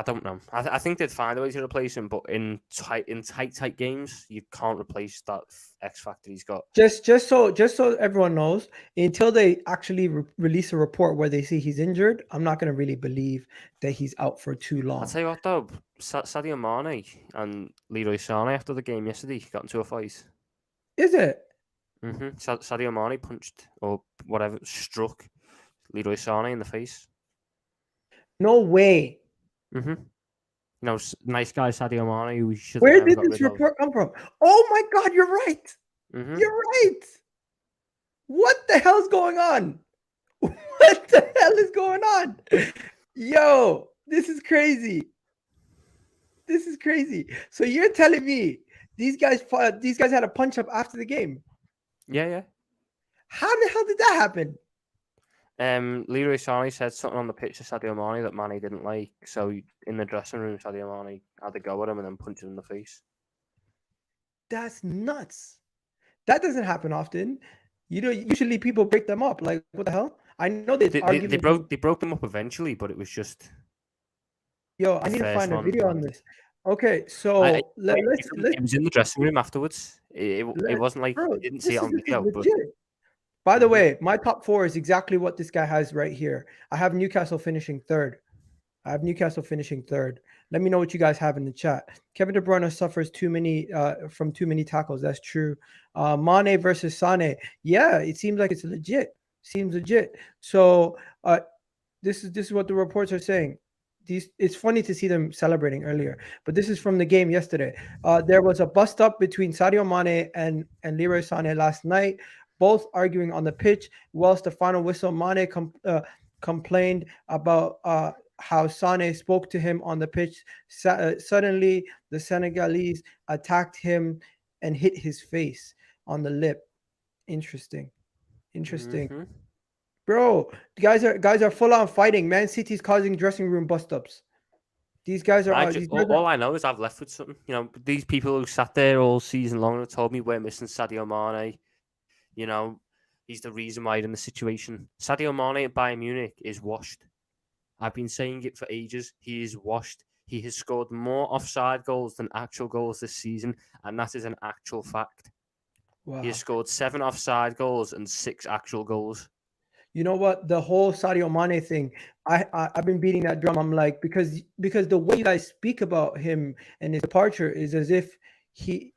B: don't know. I think they'd find a way to replace him, but in tight games, you can't replace that X factor he's got.
A: Just so everyone knows, until they actually release a report where they see he's injured, I'm not going to really believe that he's out for too long.
B: I'll tell you what though, Sadio Mané and Leroy Sané after the game yesterday got into a fight.
A: Is it?
B: Sadio Mané punched or whatever, struck Leroy Sané in the face.
A: No way.
B: Nice guy Sadio Mané. Who should.
A: Where did this report come from? Oh my God, you're right. You're right. What the hell's going on? What the hell is going on? Yo, this is crazy. This is crazy. So you're telling me these guys had a punch up after the game?
B: Yeah.
A: How the hell did that happen?
B: Leroy Sané said something on the pitch to Sadio Mané that Mané didn't like. So in the dressing room, Sadio Mané had to go at him and then punch him in the face.
A: That's nuts. That doesn't happen often. Usually people break them up. Like, what the hell? I know they
B: broke them up eventually, but it was just.
A: Yo, I need to find a video on this. Okay, so
B: it was in the dressing room afterwards. It wasn't like you didn't see it on video. But...
A: By the way, my top 4 is exactly what this guy has right here. I have Newcastle finishing third. Let me know what you guys have in the chat. Kevin De Bruyne suffers from too many tackles. That's true. Mane versus Sané. Yeah, it seems like it's legit. So this is what the reports are saying. It's funny to see them celebrating earlier, but this is from the game yesterday. There was a bust up between Sadio Mané and Leroy Sané last night, both arguing on the pitch. Whilst the final whistle, Mané complained about how Sané spoke to him on the pitch. Suddenly, the Senegalese attacked him and hit his face on the lip. Interesting. Bro, guys are full on fighting. Man City's causing dressing room bust-ups. These guys are...
B: all I know is I've left with something. These people who sat there all season long and told me we're missing Sadio Mané. He's the reason why you're in the situation. Sadio Mané at Bayern Munich is washed. I've been saying it for ages. He is washed. He has scored more offside goals than actual goals this season, and that is an actual fact. Wow. He has scored 7 offside goals and 6 actual goals.
A: You know what? The whole Sadio Mané thing, I've been beating that drum. I'm like, because the way you guys speak about him and his departure is as if he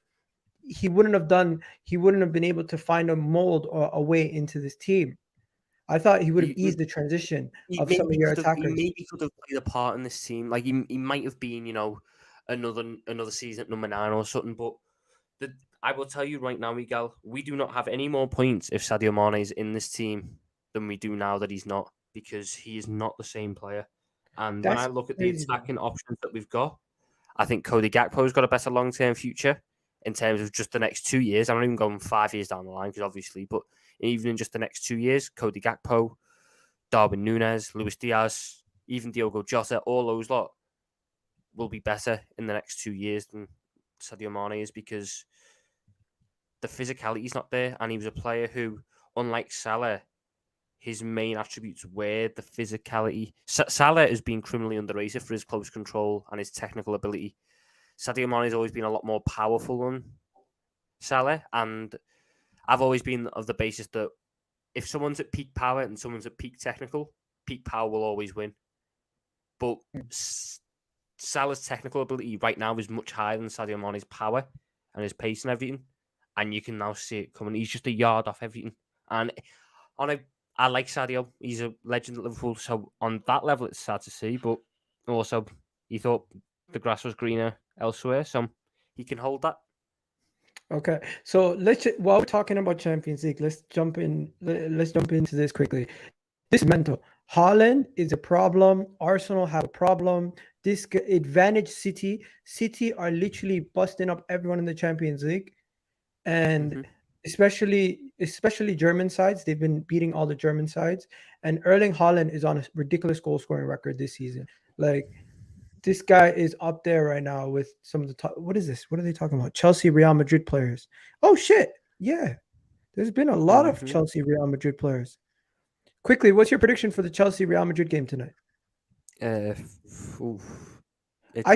A: wouldn't have been able to find a mold or a way into this team. I thought he would have eased the transition of some of your attackers.
B: He maybe could have played a part in this team. Like he might have been, another season at number 9 or something. But I will tell you right now, Egal, we do not have any more points if Sadio Mané is in this team than we do now that he's not, because he is not the same player. And when I
A: That's
B: look at the
A: crazy.
B: attacking options that we've got, I think Cody Gakpo's got a better long-term future in terms of just the next 2 years. I'm not even going 5 years down the line, because obviously, but even in just the next 2 years, Cody Gakpo, Darwin Nunes, Luis Diaz, even Diogo Jota, all those lot will be better in the next 2 years than Sadio Mane is, because the physicality is not there, and he was a player who, unlike Salah, his main attributes were the physicality. Salah has been criminally underrated for his close control and his technical ability. Sadio Mane has always been a lot more powerful than Salah, and I've always been of the basis that if someone's at peak power and someone's at peak technical, peak power will always win. But Salah's technical ability right now is much higher than Sadio Mane's power and his pace and everything, and you can now see it coming. He's just a yard off everything, and I like Sadio. He's a legend at Liverpool, so on that level, it's sad to see. But also, he thought the grass was greener elsewhere, so he can hold that.
A: Okay, so while we're talking about Champions League, let's jump in. Let's jump into this quickly. This is mental. Haaland is a problem. Arsenal have a problem. This advantage City are literally busting up everyone in the Champions League, and especially German sides. They've been beating all the German sides, and Erling Haaland is on a ridiculous goal scoring record this season. Like, this guy is up there right now with some of the top. What is this? What are they talking about? Chelsea, Real Madrid players. Oh shit! Yeah, there's been a lot of Chelsea, Real Madrid players. Quickly, what's your prediction for the Chelsea Real Madrid game tonight?
B: I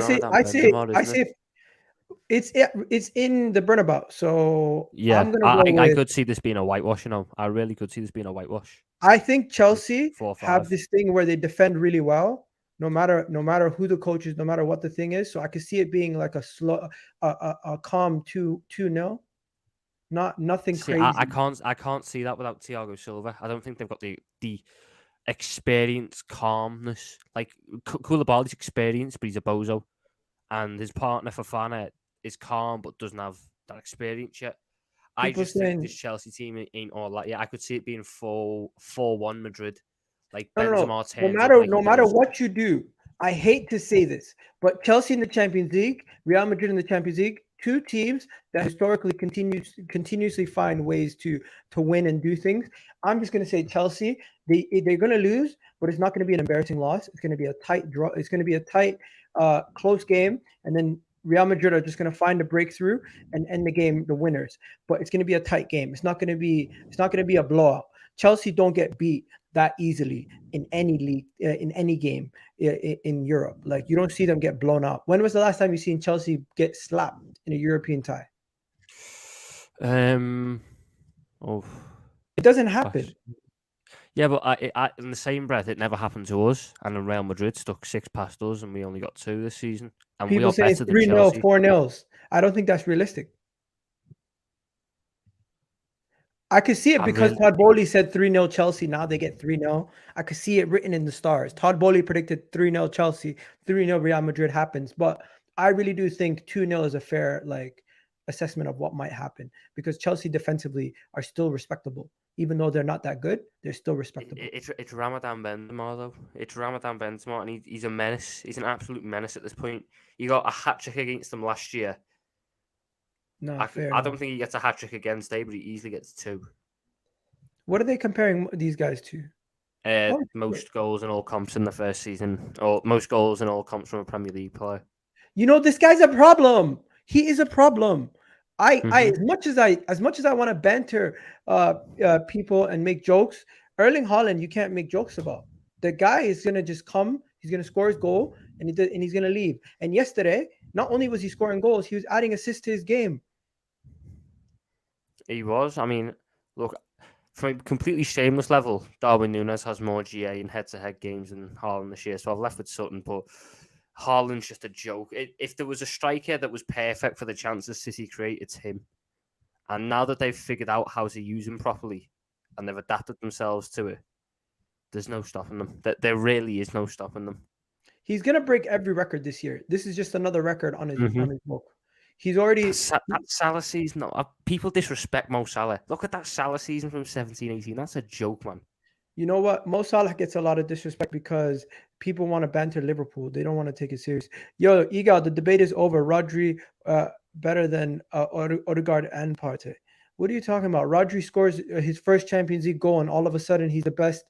A: say it's in the Bernabeu. So
B: yeah,
A: I'm gonna go
B: I could see this being a whitewash. I really could see this being a whitewash.
A: I think Chelsea
B: 4-5.
A: have this thing where they defend really well, no matter who the coach is, no matter what the thing is. So I could see it being like a slow, a calm 2-0. Nothing crazy.
B: I can't see that without Thiago Silva. I don't think they've got the experience, calmness. Like, Koulibaly's experienced, but he's a bozo, and his partner Fofana is calm but doesn't have that experience yet. I just think this Chelsea team ain't all that. Yeah, I could see it being 4-1 Madrid. Like, Benzema turns
A: no matter what you do, I hate to say this, but Chelsea in the Champions League, Real Madrid in the Champions League, two teams that historically continuously find ways to win and do things. I'm just going to say Chelsea, they're going to lose, but it's not going to be an embarrassing loss. It's going to be a tight draw. It's going to be a tight, close game, and then Real Madrid are just going to find a breakthrough and end the game the winners. But it's going to be a tight game. It's not going to be a blowout. Chelsea don't get beat that easily in any league, in any game in Europe. Like, you don't see them get blown out. When was the last time you seen Chelsea get slapped in a European tie?
B: It
A: doesn't happen.
B: Gosh. Yeah, but in the same breath, it never happened to us. And Real Madrid stuck 6 past us, and we only got 2 this season. And
A: people
B: we are
A: saying
B: better than Chelsea.
A: 3-0, 4-0. I don't think that's realistic. I could see it because Todd Boehly said 3-0 Chelsea. Now they get 3-0. I could see it written in the stars. Todd Boehly predicted 3-0 Chelsea, 3-0 Real Madrid happens. But I really do think 2-0 is a fair assessment of what might happen, because Chelsea defensively are still respectable. Even though they're not that good, they're still respectable.
B: It's Ramadan Benzema, though. It's Ramadan Benzema, and he's a menace. He's an absolute menace at this point. He got a hat-trick against them last year.
A: No,
B: I don't think he gets a hat-trick again today, but he easily gets 2.
A: What are they comparing these guys to?
B: Most goals in all comps in the first season, or most goals in all comps from a Premier League player.
A: You know, this guy's a problem. He is a problem. As much as I want to banter people and make jokes, Erling Haaland, you can't make jokes about. The guy is gonna just come. He's gonna score his goal, and he's gonna leave. And yesterday, not only was he scoring goals, he was adding assists to his game.
B: He was. I mean, look, from a completely shameless level, Darwin Nunes has more GA in head-to-head games than Haaland this year. So I've left with Sutton, but Haaland's just a joke. If there was a striker that was perfect for the chances City create, it's him. And now that they've figured out how to use him properly and they've adapted themselves to it, there's no stopping them. There really is no stopping them.
A: He's going to break every record this year. This is just another record on his book. He's already...
B: That Salah season, people disrespect Mo Salah. Look at that Salah season from 17-18. That's a joke, man.
A: You know what? Mo Salah gets a lot of disrespect because people want to banter Liverpool. They don't want to take it serious. Yo, Egal, the debate is over. Rodri better than Odegaard and Partey. What are you talking about? Rodri scores his first Champions League goal, and all of a sudden he's the best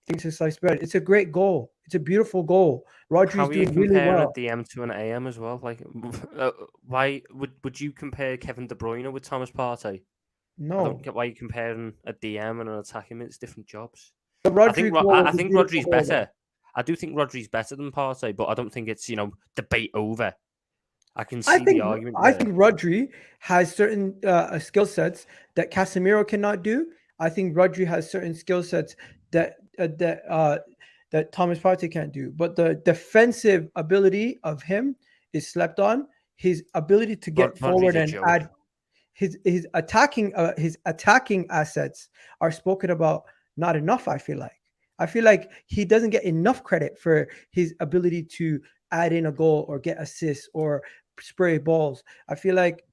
A: thing since sliced bread. It's a great goal. It's a beautiful goal.
B: How
A: Rodri's
B: are you
A: doing really
B: comparing a
A: well.
B: DM to an AM as well? Like, why would you compare Kevin De Bruyne with Thomas Partey? I don't
A: No,
B: get why you're comparing a DM and an attacking mid. It's different jobs.
A: the
B: I think
A: Rodri goal
B: I
A: was a
B: think
A: beautiful
B: Rodri's
A: goal, though.
B: better. I do think Rodri's better than Partey, but I don't think it's debate over. I can
A: I
B: see the
A: think
B: argument
A: I
B: there.
A: think Rodri has certain skill sets that Casemiro cannot do. I think Rodri has certain skill sets that that Thomas Partey can't do. But the defensive ability of him is slept on. His ability to get
B: Rodri's
A: forward
B: a
A: and
B: joke.
A: add his attacking assets are spoken about not enough. I feel like he doesn't get enough credit for his ability to add in a goal or get assists or spray balls. I feel like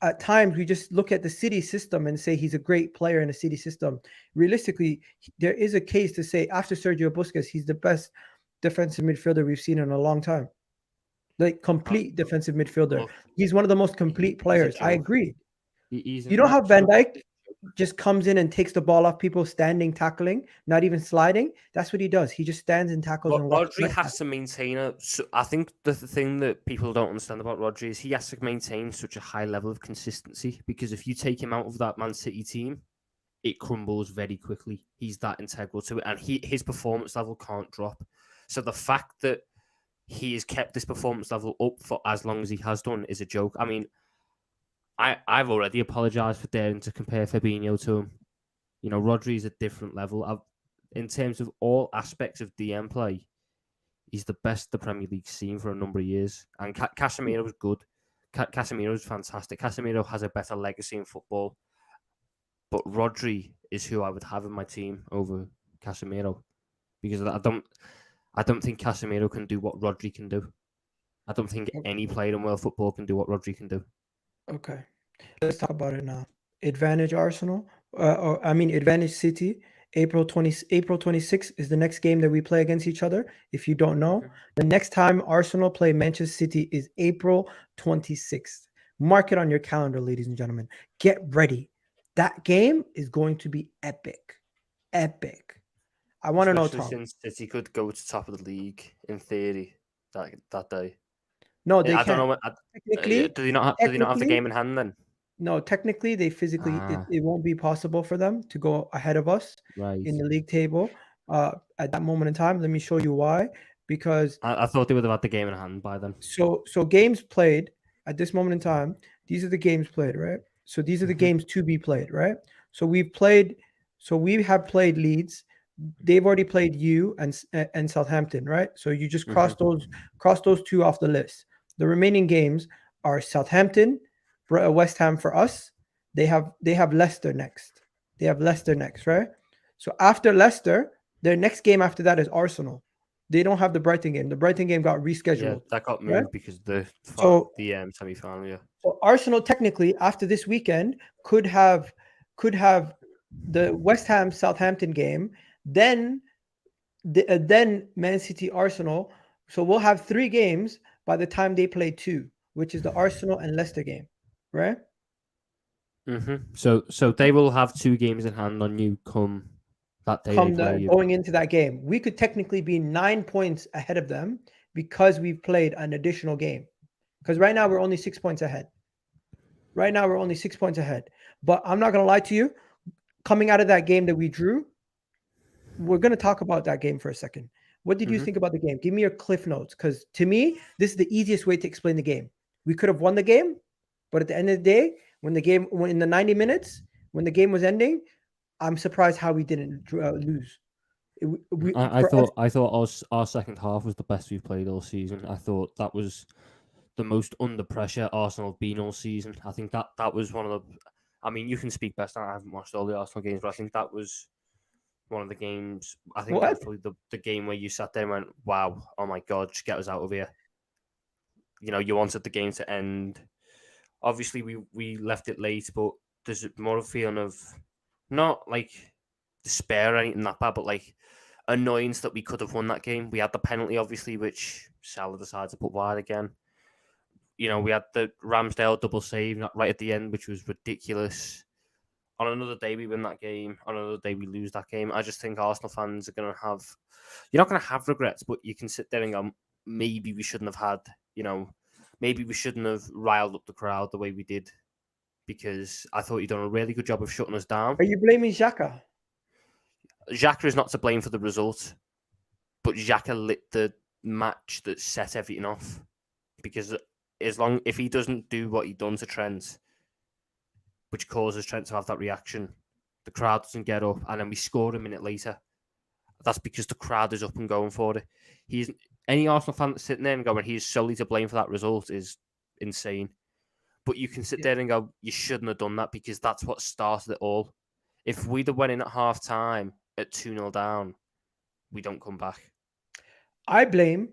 A: at times we just look at the City system and say he's a great player in the City system. Realistically, there is a case to say after Sergio Busquets, he's the best defensive midfielder we've seen in a long time. Like complete defensive midfielder.
B: Look,
A: He's one of the most complete
B: he's a
A: players. I
B: joke.
A: agree.
B: He's
A: You know how Van
B: an absolute.
A: Dijk just comes in and takes the ball off people standing, tackling, not even sliding? That's what he does. He just stands and tackles and walks.
B: Rodri has to maintain a. So I think the thing that people don't understand about Rodri is he has to maintain such a high level of consistency, because if you take him out of that Man City team, it crumbles very quickly. He's that integral to it, and his performance level can't drop. So the fact that he has kept this performance level up for as long as he has done is a joke. I mean, I've already apologised for daring to compare Fabinho to him. Rodri's a different level. In terms of all aspects of DM play, he's the best the Premier League's seen for a number of years. And Casemiro's good. Casemiro's fantastic. Casemiro has a better legacy in football. But Rodri is who I would have in my team over Casemiro, because I don't think Casemiro can do what Rodri can do. I don't think any player in world football can do what Rodri can do.
A: Okay, let's talk about it now. Advantage Arsenal, advantage City. April 26th is the next game that we play against each other. If you don't know, the next time Arsenal play Manchester City is April 26th. Mark it on your calendar, ladies and gentlemen. Get ready. That game is going to be epic. Epic. I want to know, Tom.
B: Since City could go to top of the league in theory that day.
A: No, they
B: I
A: can't.
B: don't know.
A: Technically,
B: do they not have the game in hand then?
A: No, technically, they physically it won't be possible for them to go ahead of us in the league table at that moment in time. Let me show you why. Because
B: I thought they would have had the game in hand by then.
A: So games played at this moment in time. These are the games played, right? So these are the games to be played, right? So we have played Leeds. They've already played you and Southampton, right? So you just cross those two off the list. The remaining games are Southampton, West Ham for us. They have Leicester next. Right? So after Leicester, their next game after that is Arsenal. They don't have the Brighton game. The Brighton game got rescheduled.
B: Yeah, that got moved, right? Because the semi-final. Yeah.
A: So Arsenal technically after this weekend could have the West Ham Southampton game, then Man City Arsenal. So we'll have 3 games by the time they play 2, which is the Arsenal and Leicester game, right?
B: So they will have 2 games in hand on you come that day.
A: Going into that game, we could technically be 9 points ahead of them because we've played an additional game. Because right now we're only 6 points ahead. But I'm not gonna lie to you. Coming out of that game that we drew, we're gonna talk about that game for a second. What did you think about the game? Give me your cliff notes, because to me, this is the easiest way to explain the game. We could have won the game, but at the end of the day, when in the 90 minutes, when the game was ending, I'm surprised how we didn't lose.
B: I thought our second half was the best we've played all season. I thought that was the most under pressure Arsenal have been all season. I think that was one of the. I mean, you can speak best. I haven't watched all the Arsenal games, but I think that was one of the games. I think that was probably the game where you sat there and went, "Wow, oh my God, just get us out of here." You wanted the game to end. Obviously, we left it late, but there's more of a feeling of not like despair or anything that bad, but like annoyance that we could have won that game. We had the penalty, obviously, which Salah decided to put wide again. We had the Ramsdale double save right at the end, which was ridiculous. On another day, we win that game. On another day, we lose that game. I just think Arsenal fans are going to have... You're not going to have regrets, but you can sit there and go, maybe we shouldn't have had, maybe we shouldn't have riled up the crowd the way we did, because I thought you'd done a really good job of shutting us down.
A: Are you blaming Xhaka?
B: Xhaka is not to blame for the result, but Xhaka lit the match that set everything off, because if he doesn't do what he done to Trent, which causes Trent to have that reaction, the crowd doesn't get up, and then we score a minute later. That's because the crowd is up and going for it. Any Arsenal fan that's sitting there and going, he's solely to blame for that result is insane. But you can sit there and go, you shouldn't have done that, because that's what started it all. If we'd have went in at half time at 2-0 down, we don't come back.
A: I blame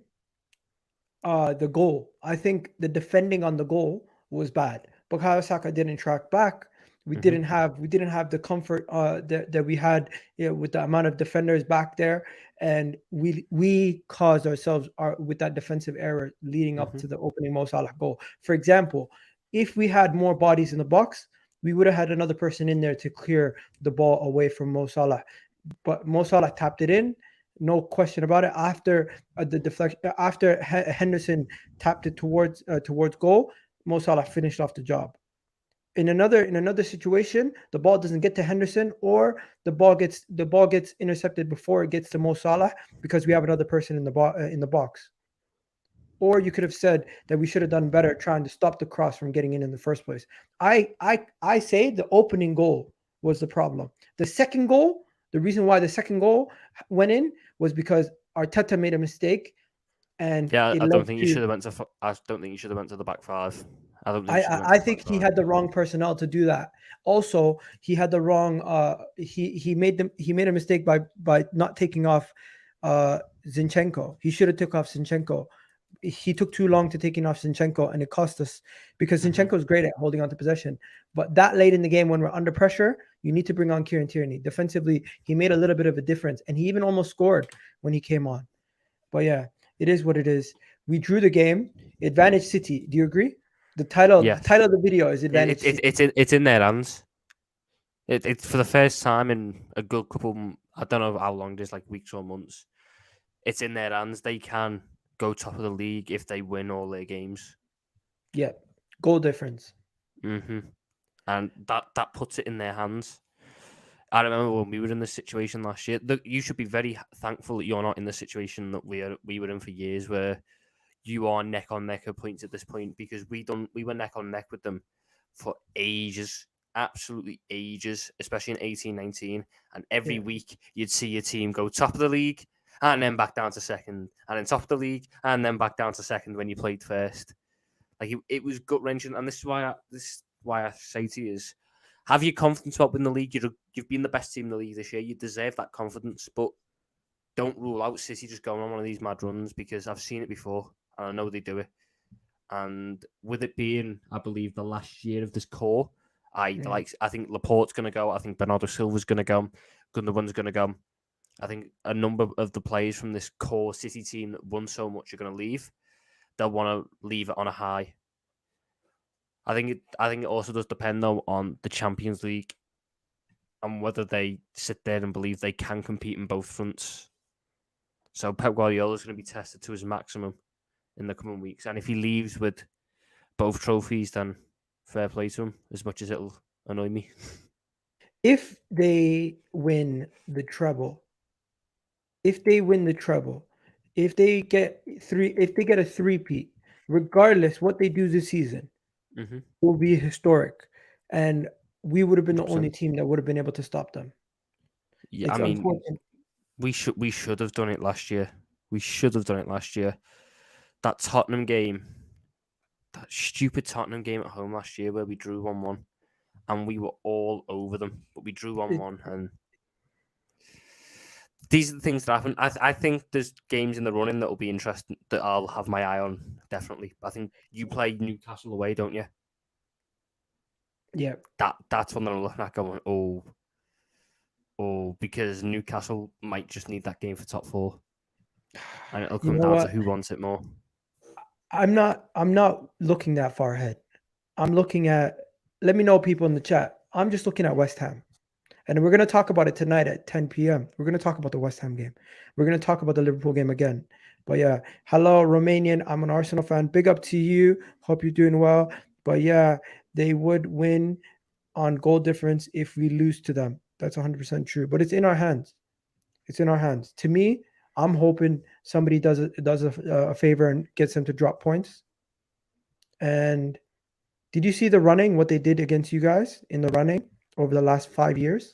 A: the goal. I think the defending on the goal was bad. Bukayo Saka didn't track back. We didn't have the comfort that we had with the amount of defenders back there, and we caused ourselves with that defensive error leading up to the opening Mo Salah goal. For example, if we had more bodies in the box, we would have had another person in there to clear the ball away from Mo Salah. But Mo Salah tapped it in, no question about it. After the deflection, after Henderson tapped it towards goal, Mo Salah finished off the job. In another situation, the ball doesn't get to Henderson, or the ball gets intercepted before it gets to Mo Salah because we have another person in the box. Or you could have said that we should have done better trying to stop the cross from getting in the first place. I say the opening goal was the problem. The second goal, the reason why the second goal went in was because Arteta made a mistake, and
B: I don't think you should have went to. I don't think you should have went to the back five.
A: I think he had the wrong personnel to do that. Also, he had the wrong. He made a mistake by not taking off Zinchenko. He should have took off Zinchenko. He took too long to taking off Zinchenko, and it cost us, because Zinchenko is great at holding on to possession. But that late in the game, when we're under pressure, you need to bring on Kieran Tierney. Defensively, he made a little bit of a difference, and he even almost scored when he came on. But yeah, it is what it is. We drew the game. Advantage City. Do you agree? The title of the video is Advantage City.
B: It's in their hands. It's for the first time in a good couple. I don't know how long it is, like weeks or months. It's in their hands. They can go top of the league if they win all their games.
A: Yeah, goal difference.
B: And that puts it in their hands. I remember when we were in this situation last year. You should be very thankful that you're not in the situation that we were in for years, where you are neck on neck at points at this point, because we were neck on neck with them for ages, absolutely ages, especially in 18-19. And every week you'd see your team go top of the league and then back down to second, and then top of the league and then back down to second when you played first. Like it was gut wrenching, and this is why I say to you is, have your confidence about winning the league. You've been the best team in the league this year. You deserve that confidence, but don't rule out City just going on one of these mad runs, because I've seen it before. And I know they do it. And with it being, I believe, the last year of this core, I think Laporte's going to go. I think Bernardo Silva's going to go. Gundogan's going to go. I think a number of the players from this core City team that won so much are going to leave. They'll want to leave it on a high. I think it also does depend, though, on the Champions League and whether they sit there and believe they can compete in both fronts. So Pep Guardiola is going to be tested to his maximum in the coming weeks, and if he leaves with both trophies, then fair play to him, as much as it'll annoy me.
A: If they win the treble, if they get a three-peat, regardless what they do this season, will be historic, and we would have been 100%. The only team that would have been able to stop them.
B: Yeah, we should have done it last year. That Tottenham game, that stupid Tottenham game at home last year where we drew 1-1, and we were all over them, but we drew 1-1, and these are the things that happen. I think there's games in the running that will be interesting that I'll have my eye on, definitely. I think you play Newcastle away, don't you?
A: Yeah.
B: That's one that I'm looking at going, oh. or because Newcastle might just need that game for top 4, and it'll
A: You
B: come
A: know
B: down to
A: what?
B: who wants it more.
A: I'm not looking that far ahead. I'm looking at, let me know, people in the chat. I'm just looking at West Ham. And we're going to talk about it tonight at 10 p.m. We're going to talk about the West Ham game. We're going to talk about the Liverpool game again. But yeah, hello, Romanian. I'm an Arsenal fan. Big up to you. Hope you're doing well. But yeah, they would win on goal difference if we lose to them. That's 100% true. But it's in our hands. It's in our hands. To me, I'm hoping somebody does a favor and gets them to drop points. And did you see the running, what they did against you guys in the running over the last 5 years?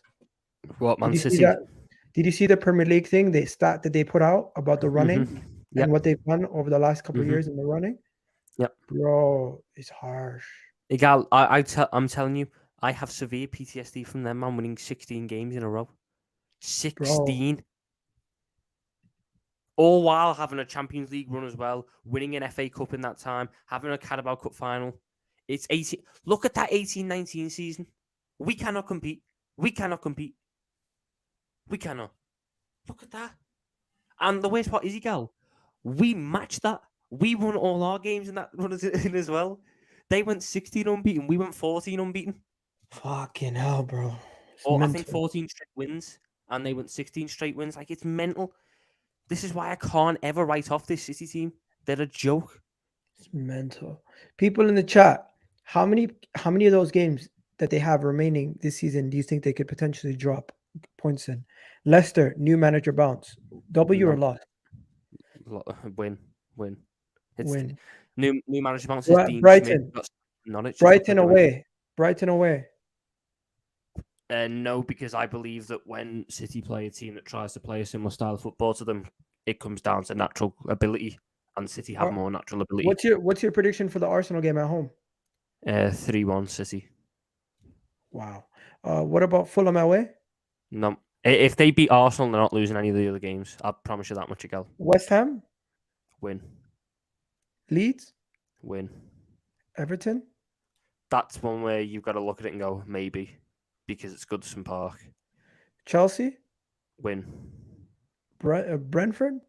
B: What, Man
A: Did you see
B: City?
A: that? Did you see the Premier League thing, the stat that they put out about the running
B: Mm-hmm.
A: and
B: Yep.
A: what they've done over the last couple of
B: Mm-hmm.
A: years in the running?
B: Yep.
A: Bro, it's harsh.
B: Egal, I'm telling you, I have severe PTSD from them, man, winning 16 games in a row. 16.
A: Bro,
B: All while having a Champions League run as well, winning an FA Cup in that time, having a Carabao Cup final. It's 18. Look at that 18-19 season. We cannot compete. We cannot compete. We cannot. Look at that. And the worst part is, Egal, we matched that. We won all our games in that run as well. They went 16 unbeaten. We went 14 unbeaten.
A: fucking hell, bro. It's
B: Or I think
A: mental.
B: 14 straight wins. And they went 16 straight wins. Like, it's mental. This is why I can't ever write off this City team. They're a joke.
A: It's mental. People in the chat, how many of those games that they have remaining this season do you think they could potentially drop points in? Leicester, new manager bounce. W or
B: No.
A: loss?
B: Win. It's
A: Win.
B: new manager bounces. Dean Schmidt
A: Brighton.
B: got Norwich just
A: Brighton
B: put away.
A: away. Brighton away.
B: No, because I believe that when City play a team that tries to play a similar style of football to them, it comes down to natural ability, and City have more natural ability.
A: What's your prediction for the Arsenal game at home?
B: 3-1 City.
A: Wow. What about Fulham away?
B: No, if they beat Arsenal, they're not losing any of the other games. I promise you that much, Egal.
A: West Ham?
B: Win.
A: Leeds?
B: Win.
A: Everton?
B: That's one where you've got to look at it and go, maybe, because it's Goodison Park.
A: Chelsea?
B: Win.
A: Brentford?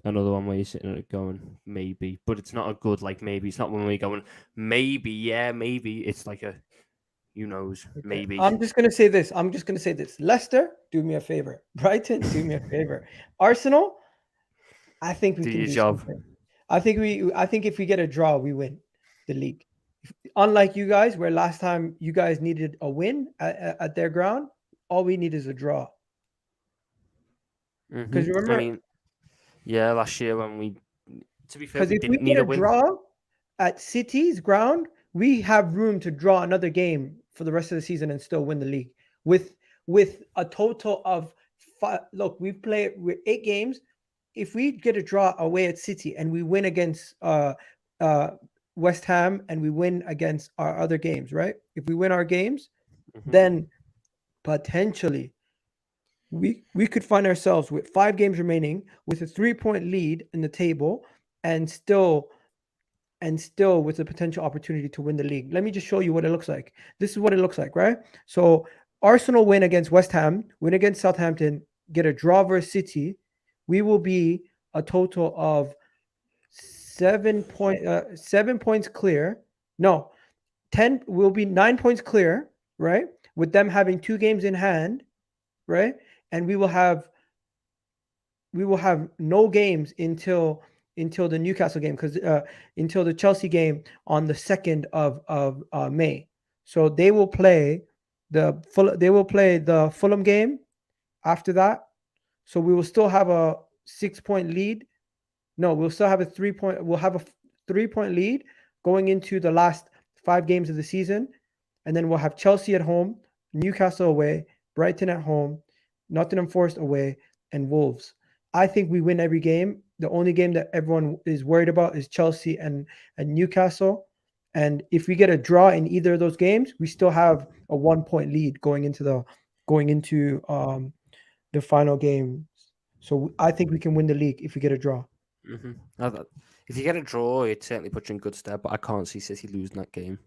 B: Another one where you're sitting at going, maybe. But it's not a good, like, maybe. It's not one where you're going, maybe, yeah, maybe. It's like a, who knows,
A: Okay.
B: maybe.
A: I'm just going to say this. Leicester, do me a favor. Brighton, do me a favor. Arsenal, I think we
B: Do
A: can
B: your
A: do
B: job.
A: something. I think if we get a draw, we win the league. Unlike you guys, where last time you guys needed a win at their ground, all we need is a draw. Because remember,
B: I mean, yeah, last year when we, to be fair,
A: because
B: we
A: if we
B: didn't need
A: get
B: a
A: a
B: win.
A: draw at City's ground, we have room to draw another game for the rest of the season and still win the league. With a total of 5, look, we've played with 8 games. If we get a draw away at City and we win against West Ham and we win against our other games, right? If we win our games, then potentially we could find ourselves with 5 games remaining with a 3-point lead in the table and still with a potential opportunity to win the league. Let me just show you what it looks like. This is what it looks like, right? So Arsenal win against West Ham, win against Southampton, get a draw versus City. We will be a total of 7 points clear. No, 10 will be 9 points clear, right? With them having 2 games in hand, right? And we will have no games until the Newcastle game, because until the Chelsea game on the 2nd of May. So they will play the Fulham game after that. So we will still have a 6-point lead. No, we'll still have a 3-point lead going into the last 5 games of the season. And then we'll have Chelsea at home, Newcastle away, Brighton at home, Nottingham Forest away, and Wolves. I think we win every game. The only game that everyone is worried about is Chelsea and Newcastle. And if we get a draw in either of those games, we still have a 1-point lead going into the final game. So I think we can win the league if we get a draw.
B: If you get a draw, it certainly puts you in good stead. But I can't see City losing that game.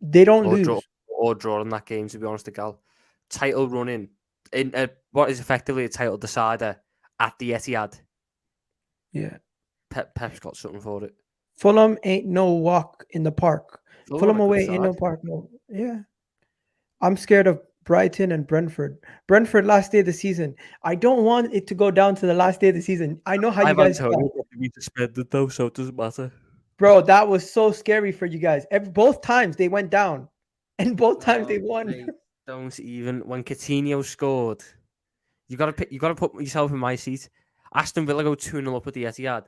A: They don't lose.
B: Or draw in that game, to be honest, Gal. Title running. in what is effectively a title decider at the Etihad.
A: Yeah.
B: Pep's got something for it.
A: Fulham ain't no walk in the park. Fulham
B: A good
A: away ain't no
B: side.
A: park. No. Yeah. I'm scared of Brighton and Brentford. Brentford last day of the season. I don't want it to go down to the last day of the season. I know how you
B: Ivan
A: guys
B: Toney
A: felt.
B: will probably be suspended though, so it doesn't matter.
A: Bro, that was so scary for you guys. Both times they went down, and both times they
B: Oh,
A: won.
B: mate, don't even. When Coutinho scored, you gotta put yourself in my seat. Aston Villa go 2-0 up at the Etihad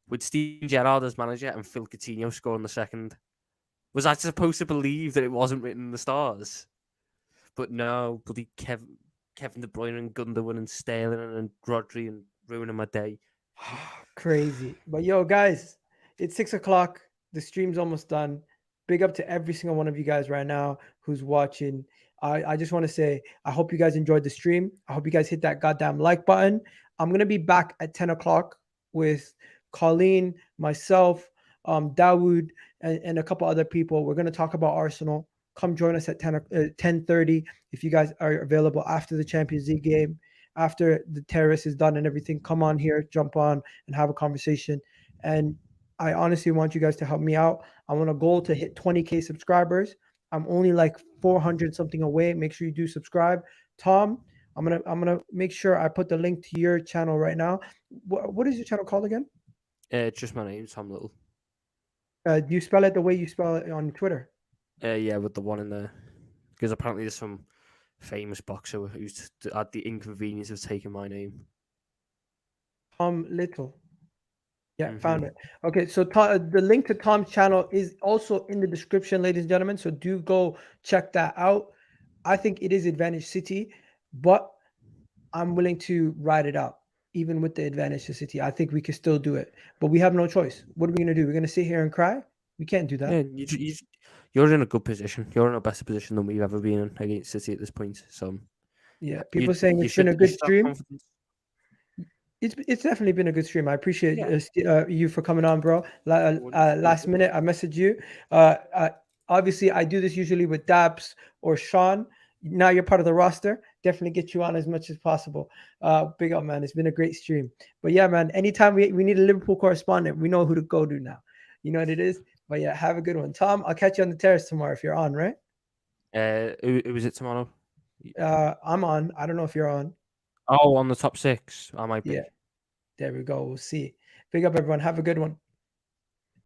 B: with Steven Gerrard as manager and Phil Coutinho scoring the second. Was I supposed to believe that it wasn't written in the stars? But no, bloody Kevin De Bruyne and Gundogan and Sterling and Rodri and ruining my day.
A: Crazy. But yo, guys, it's 6 o'clock. The stream's almost done. Big up to every single one of you guys right now who's watching. I just want to say, I hope you guys enjoyed the stream. I hope you guys hit that goddamn like button. I'm going to be back at 10 o'clock with Colleen, myself, Dawood, and a couple other people. We're going to talk about Arsenal. Come join us at 10:30 if you guys are available after the Champions League game, after the terrace is done and everything. Come on here, jump on and have a conversation. And I honestly want you guys to help me out. I want a goal to hit 20K subscribers. I'm only like 400 something away. Make sure you do subscribe. Tom, I'm gonna make sure I put the link to your channel right now. What is your channel called again?
B: It's just my name, Tom Little.
A: Do you spell it the way you spell it on Twitter?
B: Yeah, with the one in there. Because apparently there's some famous boxer who's had the inconvenience of taking my name.
A: Tom Little. Yeah, found it. Okay, so the link to Tom's channel is also in the description, ladies and gentlemen. So do go check that out. I think it is Advantage City, but I'm willing to ride it out, even with the Advantage to City. I think we can still do it, but we have no choice. What are we gonna do? We're gonna sit here and cry? We can't do that.
B: Yeah, you're in a good position. You're in a better position than we've ever been in against City at this point. So
A: yeah, people saying it's been a good stream. It's definitely been a good stream. I appreciate you for coming on, bro. Last minute, I messaged you. Obviously, I do this usually with Dabs or Sean. Now you're part of the roster. Definitely get you on as much as possible. Big up, man. It's been a great stream. But yeah, man, anytime we need a Liverpool correspondent, we know who to go to now. You know what it is? But yeah, have a good one. Tom, I'll catch you on the terrace tomorrow if you're on, right?
B: Who is it tomorrow?
A: I'm on. I don't know if you're on.
B: Oh, on the top 6. I might be.
A: Yeah. There we go. We'll see. Big up, everyone. Have a good one.